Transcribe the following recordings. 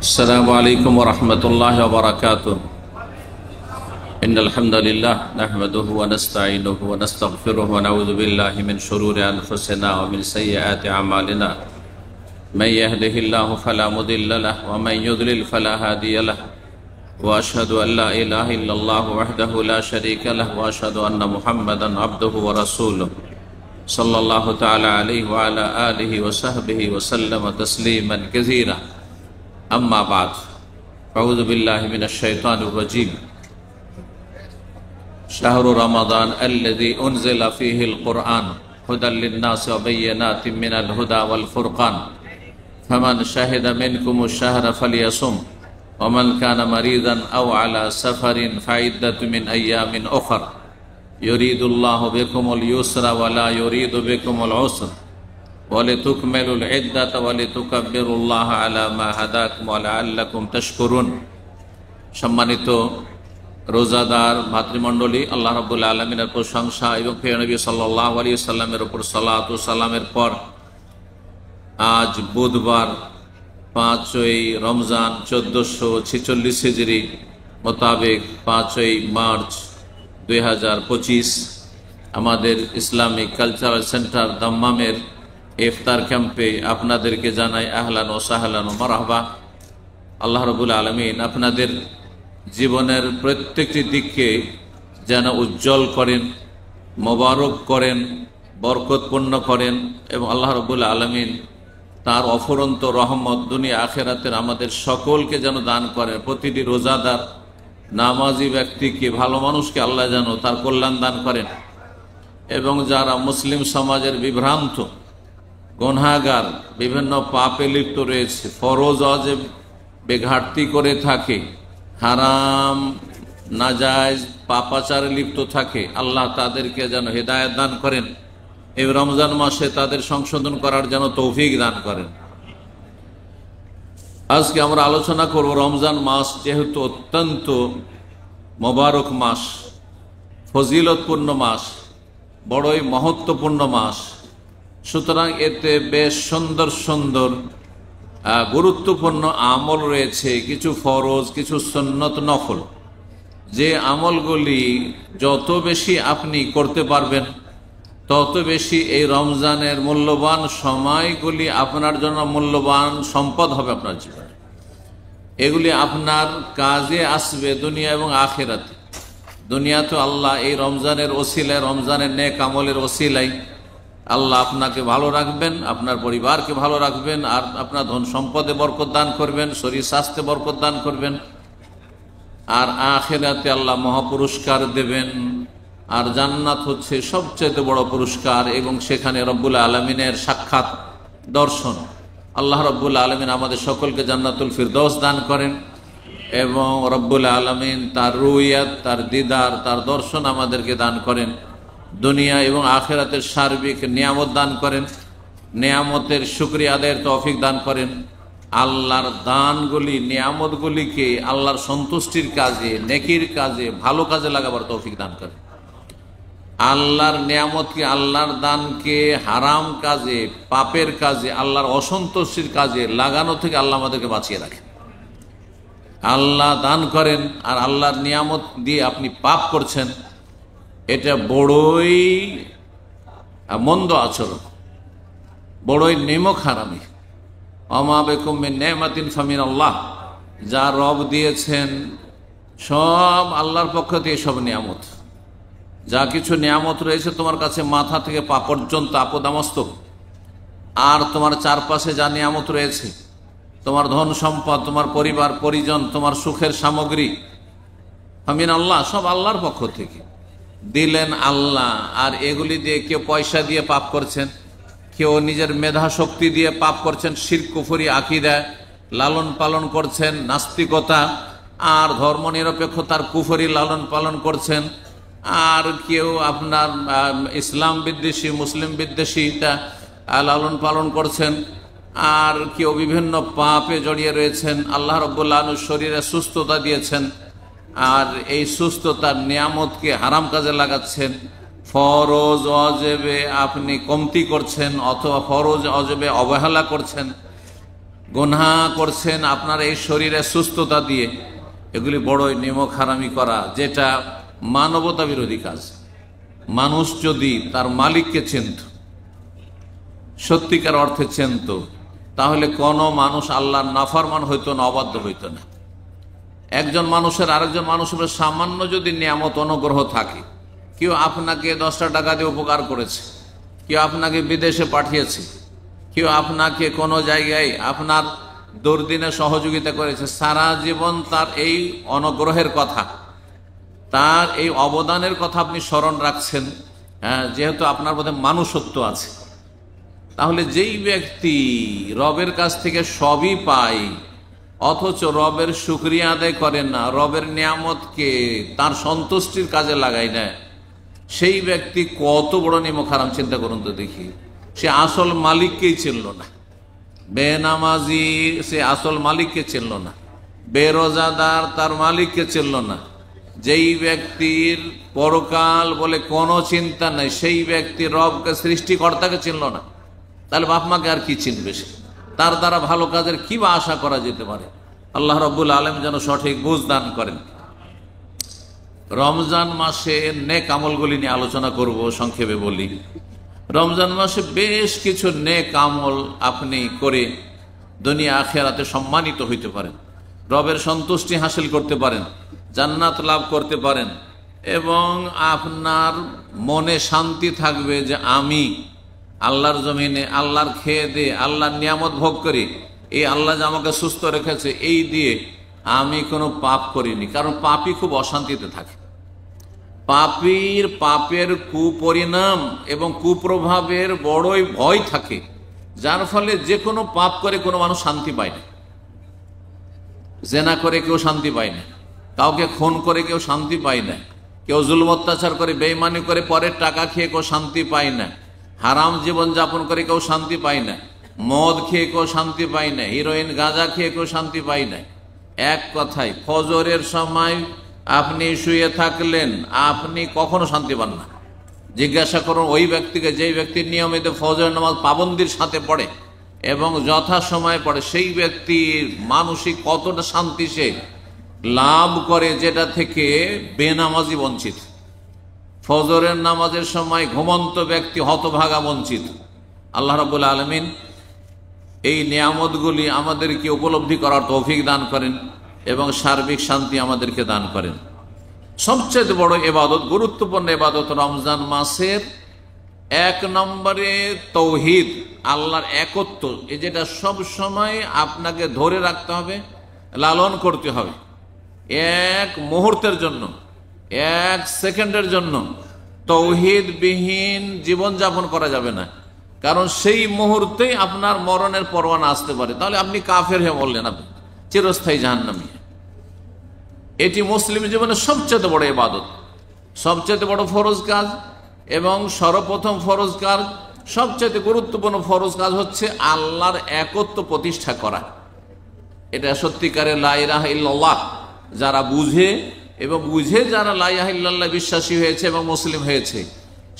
السلام عليكم ورحمة الله وبركاته. إن الحمد لله نحمده ونستعينه ونستغفره ونعوذ بالله من شرور أنفسنا ومن سيئات أعمالنا. من يهده الله فلا مضل له ومن يضلل فلا هادي له. وأشهد أن لا إله إلا الله وحده لا شريك له وأشهد أن محمدا عبده ورسوله صلى الله تعالى عليه وعلى آله وصحبه وسلم تسليما كثيرا. أما بعد أعوذ بالله من الشيطان الرجيم. شهر رمضان الذي أنزل فيه القرآن هدى للناس وبينات من الهدى والفرقان فمن شهد منكم الشهر فليصم ومن كان مريضا أو على سفر فعدة من أيام أخر يريد الله بكم اليسر ولا يريد بكم العسر ولتكملوا العدة ولتكبروا الله على ما هداكم ولعلكم تشكرون. সম্মানিত রোজাদার ভাতৃমণ্ডলী, আল্লাহ রাব্বুল আলামিনের প্রশংসা এবং প্রিয় নবী সাল্লাল্লাহু আলাইহি সাল্লামের উপর সালাত ও সালামের পর আজ বুধবার 5ই রমজান 1446 হিজরি মোতাবেক 5ই মার্চ 2025 আমাদের ইসলামিক কালচারাল সেন্টার দাম্মামের ইফতার ক্যাম্পে আপনাদেরকে জানাই আহলান ও সাহলান ও মারহাবা। আল্লাহ রাব্বুল আলামিন আপনাদের জীবনের প্রত্যেকটি দিককে যেন উজ্জ্বল করেন, মোবারক করেন, বরকতপূর্ণ করেন এবং আল্লাহ রাব্বুল আলামিন তার অফুরন্ত রহমত দুনিয়া আখেরাতের আমাদের সকলকে যেন দান করেন। প্রতিটি রোজাদার নামাজি ব্যক্তিকে, ভালো মানুষকে আল্লাহ যেন তার কল্যাণ দান করেন এবং যারা মুসলিম সমাজের বিভ্রান্ত গুনাহগার বিভিন্ন পাপে লিপ্ত রয়েছে, ফরজ ওয়াজিব বেঘাটতি করে থাকে, হারাম নাজায়েজ পাপাচারে লিপ্ত থাকে, আল্লাহ তাদেরকে যেন হেদায়েত দান করেন। এই রমজান মাসে তাদের সংশোধন করার যেন তৌফিক দান করেন। আজকে আমরা আলোচনা করব রমজান মাস যেহেতু অত্যন্ত মোবারক মাস, ফজিলতপূর্ণ মাস, বড়ই মহত্বপূর্ণ মাস, সুতরাং এতে বেশ সুন্দর সুন্দর গুরুত্বপূর্ণ আমল রয়েছে, কিছু ফরজ, কিছু সুন্নত নফল। যে আমলগুলি যত বেশি আপনি করতে পারবেন তত বেশি এই রমজানের মূল্যবান সময়গুলি আপনার জন্য মূল্যবান সম্পদ হবে আপনার জীবনে। এগুলি আপনার কাজে আসবে দুনিয়া এবং আখিরাতে। দুনিয়াতে আল্লাহ এই রমজানের ওসিলায়, রমজানের নেক আমলের ওসিলায় আল্লাহ আপনাকে ভালো রাখবেন, আপনার পরিবারকে ভালো রাখবেন, আর আপনার ধন সম্পদে বরকত দান করবেন, শরীর স্বাস্থ্যে বরকত দান করবেন, আর আখিরাতে আল্লাহ মহাপুরস্কার দেবেন। আর জান্নাত হচ্ছে সবচেয়ে বড় পুরস্কার এবং সেখানে রব্বুল আলামিনের সাক্ষাৎ দর্শন। আল্লাহ রব্বুল আলামিন আমাদের সকলকে জান্নাতুল ফিরদৌস দান করেন এবং রব্বুল আলামিন তার রুইয়াত, তার দিদার, তার দর্শন আমাদেরকে দান করেন। দুনিয়া এবং আখিরাতের সার্বিক নিয়ামত দান করেন, নিয়ামতের শুকরিয়া আদায়ের তৌফিক দান করেন। আল্লাহর দানগুলি, নিয়ামতগুলিকে আল্লাহর সন্তুষ্টির কাজে, নেকির কাজে, ভালো কাজে লাগাবার তৌফিক দান করেন। আল্লাহর নিয়ামতকে, আল্লাহর দানকে হারাম কাজে, পাপের কাজে, আল্লাহর অসন্তুষ্টির কাজে লাগানো থেকে আল্লাহ আমাদেরকে বাঁচিয়ে রাখেন। আল্লাহ দান করেন আর আল্লাহর নিয়ামত দিয়ে আপনি পাপ করছেন, এটা বড়ই মন্দ আচরণ, বড়ই নেমক হারামি। ওমা বিকুম মিন নি'মাতিন ফামিনাল্লাহ, যা রব দিয়েছেন সব আল্লাহর পক্ষ থেকে সব নিয়ামত। যা কিছু নিয়ামত রয়েছে তোমার কাছে মাথা থেকে পা পর্যন্ত আপদামস্তক, আর তোমার চারপাশে যা নিয়ামত রয়েছে, তোমার ধন সম্পদ, তোমার পরিবার পরিজন, তোমার সুখের সামগ্রী, ফামিনাল্লাহ, সব আল্লাহর পক্ষ থেকে দিলেন আল্লাহ। আর এগুলি দিয়ে কেউ পয়সা দিয়ে পাপ করছেন, কেউ নিজের মেধা শক্তি দিয়ে পাপ করছেন, শিরক কুফরি আকীদা লালন পালন করছেন, নাস্তিকতা আর ধর্মনিরপেক্ষতার কুফরি লালন পালন করছেন, আর কেউ আপনার ইসলাম বিদ্বেষী, মুসলিম বিদ্বেষীটা লালন পালন করছেন, আর কেউ বিভিন্ন পাপে জড়িয়ে রয়েছেন। আল্লাহ রাব্বুল আলামিন শরীরে সুস্থতা দিয়েছেন আর এই সুস্থতার নিয়ামতকে হারাম কাজে লাগাচ্ছেন। ফরজ ওয়াজিবে আপনি কমতি করছেন অথবা ফরজ ওয়াজিবে অবহেলা করছেন, গুনাহ করছেন আপনার এই শরীরে সুস্থতা দিয়ে, এগুলি বড়ই নিমক হারামি করা, যেটা মানবতা বিরোধী কাজ। মানুষ যদি তার মালিককে চিনত, সত্যিকার অর্থে চিনত, তাহলে কোনো মানুষ আল্লাহর নাফরমান হইতো না, অবাধ্য হইতো না। একজন মানুষের আরেকজন মানুষের সামান্য যদি নিয়ামত অনুগ্রহ থাকে, কেউ আপনাকে 10টা টাকা দিয়ে উপকার করেছে, কেউ আপনাকে বিদেশে পাঠিয়েছে, কেউ আপনাকে কোনো জায়গায় আপনার দুর্দিনে সহযোগিতা করেছে, সারা জীবন তার এই অনুগ্রহের কথা, তার এই অবদানের কথা আপনি স্মরণ রাখছেন, যেহেতু আপনার মধ্যে মানুষত্ব আছে। তাহলে যেই ব্যক্তি রবের কাছ থেকে সবই পায়, অথচ রবের শুকরিয়া আদায় করেন না, রবের নিয়ামতকে তার সন্তুষ্টির কাজে লাগায় না, সেই ব্যক্তি কত বড় নিমক হারাম, চিন্তা করুন তো দেখি। সে আসল মালিককেই চিনল না, বেনামাজি সে আসল মালিককে চিনল না, বেরোজাদার তার মালিককে চিনল না। যেই ব্যক্তির পরকাল বলে কোনো চিন্তা নাই, সেই ব্যক্তি রবকে, সৃষ্টিকর্তাকে চিনল না, তাহলে বাপ মাকে আর কি চিনবে সে? তার দ্বারা ভালো কাজের কি বা আশা করা যেতে পারে? আল্লাহ রাব্বুল আলামিন যেন সঠিক বুঝ দান করেন। রমজান মাসে নেক আমলগুলি নিয়ে আলোচনা করব, সংক্ষেপে বলি। রমজান মাসে বেশ কিছু নেক আমল আপনি করে দুনিয়া আখিরাতে সম্মানিত হইতে পারেন, রবের সন্তুষ্টি হাসিল করতে পারেন, জান্নাত লাভ করতে পারেন, এবং আপনার মনে শান্তি থাকবে যে আমি আল্লাহর জমিনে আল্লাহর খেয়ে দিয়ে আল্লাহর নিয়ামত ভোগ করি, এই আল্লাহ যে আমাকে সুস্থ রেখেছে এই দিয়ে আমি কোনো পাপ করিনি। কারণ পাপী খুব অশান্তিতে থাকে, পাপের কুপরিণাম এবং কুপ্রভাবের বড়ই ভয় থাকে, যার ফলে যে কোনো পাপ করে কোনো মানুষ শান্তি পায় না। জেনা করে কেউ শান্তি পায় না, কাউকে খুন করে কেউ শান্তি পায় না, কেউ জুলুম অত্যাচার করে বেঈমানি করে পরের টাকা খেয়ে কেউ শান্তি পায় না, হারাম জীবন যাপন করে কেউ শান্তি পায় না, মদ খেয়ে কেউ শান্তি পায় না, হিরোইন গাঁজা খেয়ে কেউ শান্তি পায় না। এক কথায় ফজরের সময় আপনি শুয়ে থাকলেন, আপনি কখনো শান্তি পান না। জিজ্ঞাসা করুন ওই ব্যক্তিকে, যেই ব্যক্তি নিয়মিত ফজরের নামাজ পাবন্দির সাথে পড়ে এবং যথা সময় পড়ে, সেই ব্যক্তির মানসিক কতটা শান্তি সে লাভ করে, যেটা থেকে বেনামাজি বঞ্চিত। ফজরের নামাজের সময় ঘুমন্ত ব্যক্তি হতভাগা বঞ্চিত। আল্লাহ রাব্বুল আলামিন এই নিয়ামতগুলি আমাদেরকে উপলব্ধি করার তৌফিক দান করেন এবং সার্বিক শান্তি আমাদেরকে দান করেন। সবচেয়ে বড় ইবাদত, গুরুত্বপূর্ণ ইবাদত রমজান মাসের 1 নম্বরে তৌহিদ, আল্লাহর একত্ব, এই যেটা সব সময় আপনাকে ধরে রাখতে হবে, লালন করতে হবে। এক মুহূর্তের জন্য, 1 সেকেন্ডের জন্য তৌহিদবিহীন জীবনযাপন করা যাবে না, কারণ সেই মুহূর্তেই আপনার মরণের পরোয়ানা আসতে পারে। তাহলে আপনি কাফের হয়ে বললেন, আপনি চিরস্থায়ী জাহান্নামী। এটি মুসলিম জীবনের সবচেয়ে বড় ইবাদত, সবচেয়ে বড় ফরজ কাজ, এবং সর্বপ্রথম ফরজ কাজ, সবচেয়ে গুরুত্বপূর্ণ ফরজ কাজ হচ্ছে আল্লাহর একত্ব প্রতিষ্ঠা করা। এটা সত্যিকারের লা ইলাহা ইল্লাল্লাহ যারা বুঝে, এবং বুঝে যারা লা ইলাহা ইল্লাল্লাহ বিশ্বাসী হয়েছে এবং মুসলিম হয়েছে,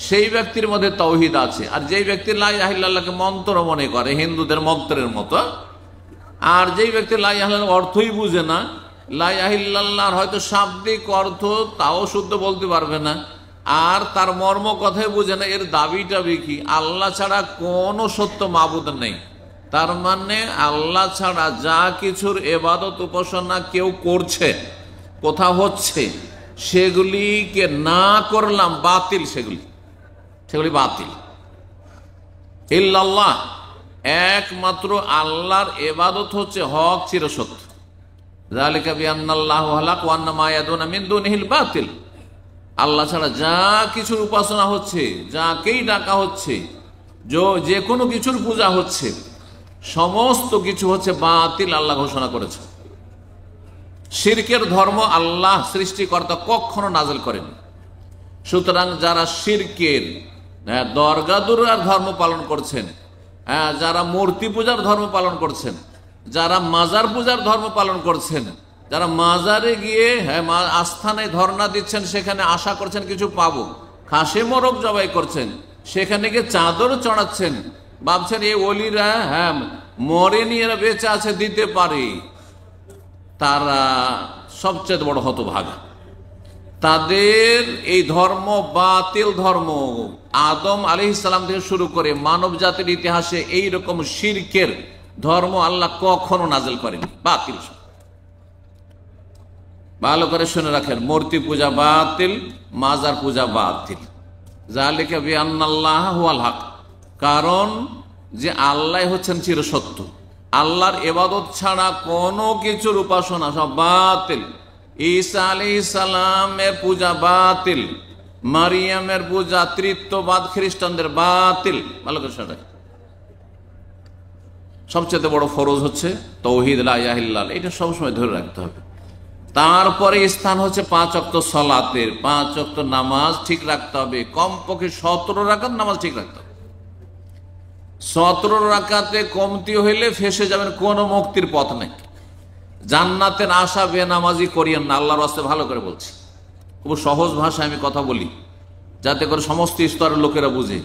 সেই ব্যক্তির মধ্যে তাওহীদ আছে। আর যেই ব্যক্তি লা ইলাহা ইল্লাল্লাহকে মন্ত্র মনে করে, হিন্দুদের মন্ত্রের মতো, আর যেই ব্যক্তি লা ইলাহা ইল্লাল্লাহ অর্থই বুঝে না, লা ইলাহা ইল্লাল্লাহর হয়তো শাব্দিক অর্থ তাও শুদ্ধ বলতে পারবে না, আর তার মর্ম কথাই বুঝে না, এর দাবিটা কি আল্লাহ ছাড়া কোনো সত্য মাবুদ নেই। তার মানে আল্লাহ ছাড়া যা কিছুর ইবাদত উপাসনা কেউ করছে, কোথাও হচ্ছে, সেগুলিকে না করলাম বাতিল, সেগুলি বাতিল। ইল্লাল্লাহ, একমাত্র আল্লাহর ইবাদত হচ্ছে হক, চিরসত্য। যালিকা বিআন্নাল্লাহু হালাক ওয়া আন্না মা ইয়াদুনা মিন দুনিহিল বাতিল। আল্লাহ ছাড়া যা কিছুর উপাসনা হচ্ছে, যাকেই ডাকা হচ্ছে, যে কোনো কিছুর পূজা হচ্ছে, সমস্ত কিছু হচ্ছে বাতিল, আল্লাহ ঘোষণা করেছে। শিরকের ধর্ম আল্লাহ সৃষ্টিকর্তা কখনো নাযিল করেন। সুতরাং যারা শিরকের দরগাদুরার ধর্ম পালন করছেন, যারা মূর্তি পূজার ধর্ম পালন করছেন, যারা মাজার পূজার ধর্ম পালন করছেন, যারা মাজারে গিয়ে আস্থানায় ধর্ণা দিচ্ছেন, সেখানে আশা করছেন কিছু পাবো, খাসি মোরগ জবাই করছেন, সেখানে গিয়ে চাদর চড়াচ্ছেন, ভাবছেন এই ওলিরা হ্যাঁ মরেনি, এরা বেঁচে আছে, দিতে পারে, তারা সবচেয়ে বড় হতভাগা। তাদের এই ধর্ম বাতিল ধর্ম। আদম আলাইহিস সালাম থেকে শুরু করে মানব জাতির ইতিহাসে এইরকম শিরকের ধর্ম আল্লাহ কখনো নাজিল করেনি। বাতিল, ভালো করে শুনে রাখেন, মূর্তি পূজা বাতিল, মাজার পূজা বাতিল। যালিকা বিআন্নাল্লাহ হুয়াল হক, কারণ যে আল্লাহ হচ্ছেন চিরসত্য। আল্লাহর ইবাদত ছাড়া কোনো কিছুর উপাসনা সব বাতিল। ঈসা আলাইহিস সালামের পূজা বাতিল, মারিয়ামের পূজা তৃতীয়বাদ খ্রিস্টানদের বাতিল। ভালো করে শুনে রাখেন, সবচেয়ে বড় ফরজ হচ্ছে তাওহীদ লা ইলাহা ইল্লাল্লাহ, এটা সবসময় ধরে রাখতে হবে। তারপরে স্থান হচ্ছে 5 ওয়াক্ত সালাতের, 5 ওয়াক্ত নামাজ ঠিক রাখতে হবে, কমপক্ষে 17 রাকাত নামাজ ঠিক রাখতে হবে। 17 রাকাতে কমতি হইলে ফেসে যাবেন, কোনো মুক্তির পথ নেই। জান্নাতের আশা বেনামাজি করিয়েন না, আল্লাহর রাস্তায় ভালো করে বলছি, খুব সহজ ভাষায় আমি কথা বলি যাতে করে সমস্ত স্তরের লোকেরা বুঝে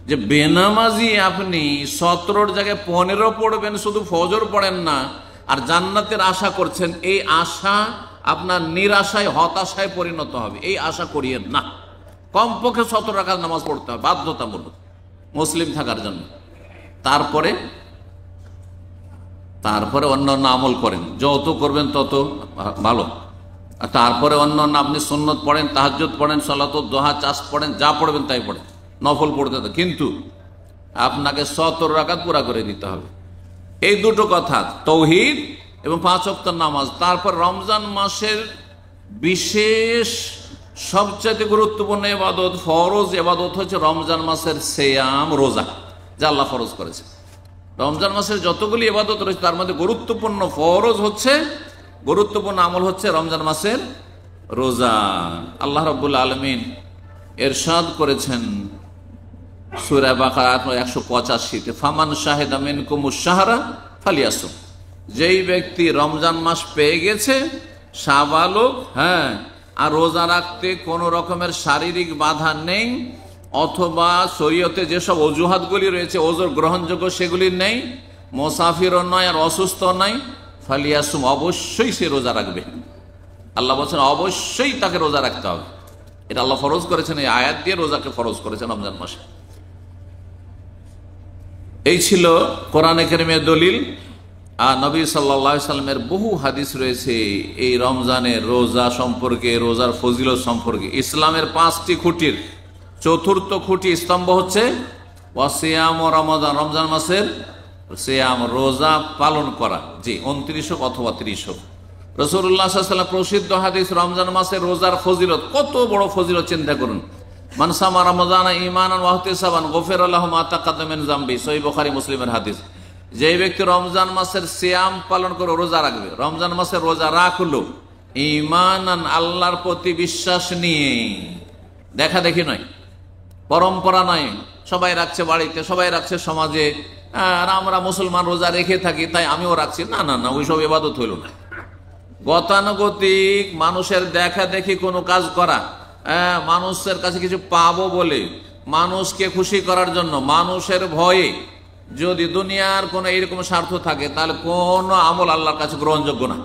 যে বেনামাজি আপনি 17 জায়গায় 15 পড়বেন, শুধু ফজর পড়েন না, আর জান্নাতের আশা করছেন, এই আশা আপনার নিরাশায় হতাশায় পরিণত হবে। এই আশা করিয়েন না, কমপক্ষে 17 রাকাত নামাজ পড়তে হবে বাধ্যতামূলক মুসলিম থাকার জন্য। তারপরে অন্যান্য আমল করেন, যত করবেন তত ভালো। আর তারপরে অন্যান্য আপনি সুন্নত পড়েন, তাহাজ্জুদ পড়েন, সালাতুদ দুহা, চাষ পড়েন, যা পড়বেন তাই পড়েন, নফল পড়তে হবে, কিন্তু আপনাকে 17 রাকাত পুরা করে দিতে হবে। এই দুটো কথা, তাওহীদ এবং 5 ওয়াক্ত নামাজ। তারপর রমজান মাসের বিশেষ সবচেয়ে গুরুত্বপূর্ণ ইবাদত, ফরজ ইবাদত হচ্ছে রমজান মাসের সিয়াম, রোজা, যা আল্লাহ ফরজ করেছে। রমজান মাসের যতগুলি ইবাদত রয়েছে তার মধ্যে গুরুত্বপূর্ণ ফরজ হচ্ছে, গুরুত্বপূর্ণ আমল হচ্ছে রমজান মাসের রোজা। আল্লাহ রাব্বুল আলামিন ইরশাদ করেছেন সূরা বাকারা 185-তে, ফামান শাহিদা মিনকুমুশ শাহরা ফালিয়াসুম, যেই ব্যক্তি রমজান মাস পেয়ে গেছে, সাবালক, হ্যাঁ, আর রোজা রাখতে কোনো রকমের শারীরিক বাধা নেই, অথবা শরীয়তে যেসব অজুহাতগুলি রয়েছে ওজোর গ্রহণযোগ্য সেগুলি নেই, মুসাফিরও নয় আর অসুস্থ নয়, ফালিয়াসুম, অবশ্যই সে রোজা রাখবে। আল্লাহ বলছেন অবশ্যই তাকে রোজা রাখতে হবে। এটা আল্লাহ ফরজ করেছেন, এই আয়াত দিয়ে রোজাকে ফরজ করেছেন রমজান মাসে। এই ছিল কোরআনে কারীমের দলিল। আর নবী সাল্লাল্লাহু আলাইহি সাল্লামের বহু হাদিস রয়েছে এই রমজানের রোজা সম্পর্কে, রোজার ফজিলত সম্পর্কে। ইসলামের 5টি খুঁটির 4র্থ খুঁটি স্তম্ভ হচ্ছে ওয়াসিয়াম ও রমাদান, রমজান মাসের সিয়াম, রোজা পালন করা। জি, 29 হোক অথবা 30 হোক। রাসূলুল্লাহ সাল্লাল্লাহু আলাইহি ওয়াসাল্লাম প্রসিদ্ধ হাদিস, রমজান মাসের রোজার ফজিলত, কত বড় ফজিলত চিন্তা করুন। মান সামা রমাদানা ঈমানান ওয়া ইহতিসাবান গুফিরা লাহু মা তাকাদ্দামা মিন যামবি, সহিহ বুখারী মুসলিমের হাদিস। যে ব্যক্তি রমজান মাসের সিয়াম পালন করে, রোজা রাখবে, রমজান মাসের রোজা রাখলো ঈমানান, আল্লাহর প্রতি বিশ্বাস নিয়ে, দেখা দেখি নয়, পরম্পরা নয়, সবাই রাখছে বাড়িতে, সবাই রাখছে সমাজে, আর আমরা মুসলমান রোজা রেখে থাকি তাই আমিও রাখছি, না না না, ওইসব ইবাদত হইল না। গতানুগতিক মানুষের দেখা দেখি কোনো কাজ করা, মানুষের কাছে কিছু পাবো বলে, মানুষকে খুশি করার জন্য, মানুষের ভয়ে, যদি দুনিয়ার কোনো এইরকম স্বার্থ থাকে তাহলে কোন আমল আল্লাহর কাছে গ্রহণযোগ্য না।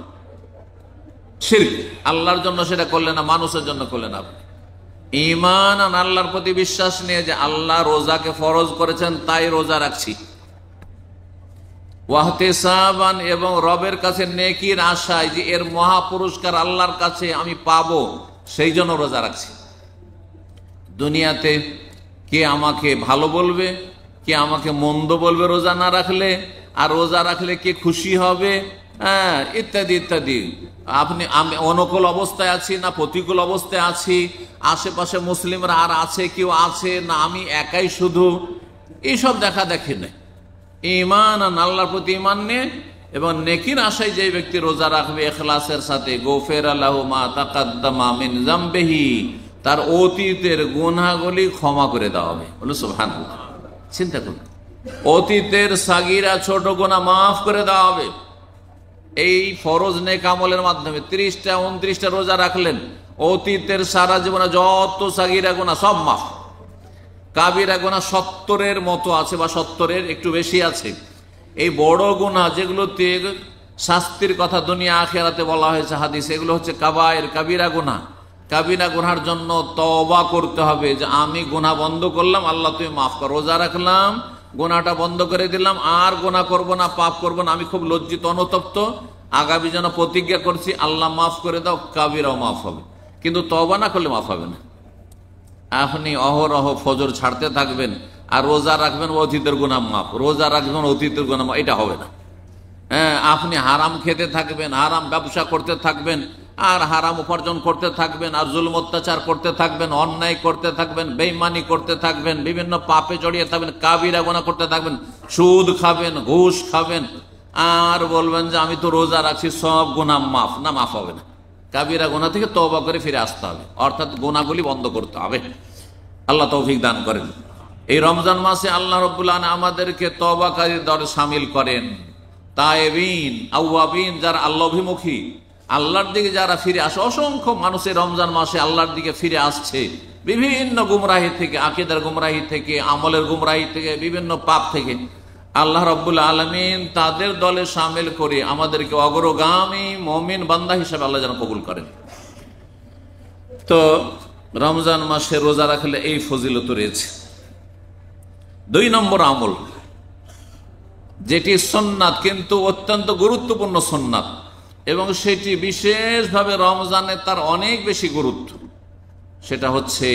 শিরক, আল্লাহর জন্য সেটা করলে না, মানুষের জন্য করলে না। ঈমান আর আল্লাহর প্রতি বিশ্বাস নিয়ে যে আল্লাহ রোজাকে ফরজ করেছেন তাই রোজা রাখছি, ওয়াহতিসাবান, এবং রবের কাছে নেকির আশায় যে এর মহা পুরস্কার আল্লাহর কাছে আমি পাবো, সেই জন্য রোজা রাখছি। দুনিয়াতে কে আমাকে ভালো বলবে, কে আমাকে মন্দ বলবে রোজা না রাখলে, আর রোজা রাখলে কে খুশি হবে, হ্যাঁ, ইত্যাদি ইত্যাদি। আমি অনুকূল অবস্থায় আছি না প্রতিকূল অবস্থায় আছি, আশেপাশে মুসলিমরা আর আছে, কেউ আছে না আমি একাই শুধু, এইসব দেখা দেখি নেই। ঈমান আর আল্লাহর প্রতি ঈমান নিয়ে এবং নেকির আশায় যে ব্যক্তি রোজা রাখবে ইখলাসের সাথে, গুফিরা লাহু মা তাকাদ্দামা মিন যামবিহি, তার অতীতের গুনাহগুলি ক্ষমা করে দেওয়া হবে। বলো সুবহানাল্লাহ। চিন্তা করুন, অতীতের সাগীরা ছোট গুনাহ মাফ করে দেওয়া হবে এই ফরজ নেক আমলের মাধ্যমে। 30টা 29টা রোজা রাখলেন, অতীতের সারা জীবনে যত সাগীরা গুনাহ সব মাফ। কাবিরা গুনাহ 70-এর মতো আছে বা 70-এর একটু বেশি আছে। এই বড় গুনাহ যেগুলোতে শাস্তির কথা দুনিয়া আখিরাতে বলা হয়েছে হাদিসে, এগুলো হচ্ছে কাবায়ের, কাবিরা গুনাহ। কাবিরা গুনার জন্য তওবা করতে হবে যে আমি গুনাহ বন্ধ করলাম, আল্লাহ তুমি মাফ করো। রোজা রাখলাম, গুনাহটা বন্ধ করে দিলাম, আর গুনাহ করব না, পাপ করব না, আমি খুব লজ্জিত অনুতপ্ত, আগামী যেন প্রতিজ্ঞা করছি আল্লাহ মাফ করে দাও, কাবিরাও মাফ হবে। কিন্তু তওবা না করলে মাফ হবে না। আপনি অহরহ ফজর ছাড়তে থাকবেন আর রোজা রাখবেন অতীতের গুনাহ মাফ, রোজা রাখবেন অতীতের গুনাহ মাফ, এটা হবে না। হ্যাঁ, আপনি হারাম খেতে থাকবেন, হারাম ব্যবসা করতে থাকবেন, আর হারাম উপার্জন করতে থাকবেন, আর জুলুম অত্যাচার করতে থাকবেন, অন্যায় করতে থাকবেন, বেঈমানি করতে থাকবেন, বিভিন্ন পাপে জড়িয়ে থাকবেন, কাবিরা গুনাহ করতে থাকবেন, সুদ খাবেন, ঘুষ খাবেন, আর বলবেন যে আমি তো রোজা রাখছি, সব গুনাহ মাফ, না, মাফ হবে না। কাবিরা গুনাহ থেকে তওবা করে ফিরে আসতে হবে, অর্থাৎ গুনাহগুলি বন্ধ করতে হবে। আল্লাহ তৌফিক দান করেন। এই রমজান মাসে আল্লাহ রাব্বুল আলামিন আমাদেরকে তওবাকারীর দলে শামিল করেন। তায়েবিন, আওয়াবিন, যারা আল্লাহভিমুখী, আল্লাহর দিকে যারা ফিরে আসে। অসংখ্য মানুষের রমজান মাসে আল্লাহর দিকে ফিরে আসছে, বিভিন্ন গুমরাহি থেকে, আকীদার গুমরাহি থেকে, আমলের গুমরাহি থেকে, বিভিন্ন পাপ থেকে। আল্লাহ রাব্বুল আলামিন তাদের দলে শামিল করে আমাদেরকে অগ্রগামী মুমিন বান্দা হিসেবে আল্লাহ যেন কবুল করেন। তো রমজান মাসে রোজা রাখলে এই ফজিলত রয়েছে। 2 নম্বর আমল, যেটি সুন্নাত কিন্তু অত্যন্ত গুরুত্বপূর্ণ সুন্নাত, এবং সেটি বিশেষভাবে রমজানে তার অনেক বেশি গুরুত্ব, সেটা হচ্ছে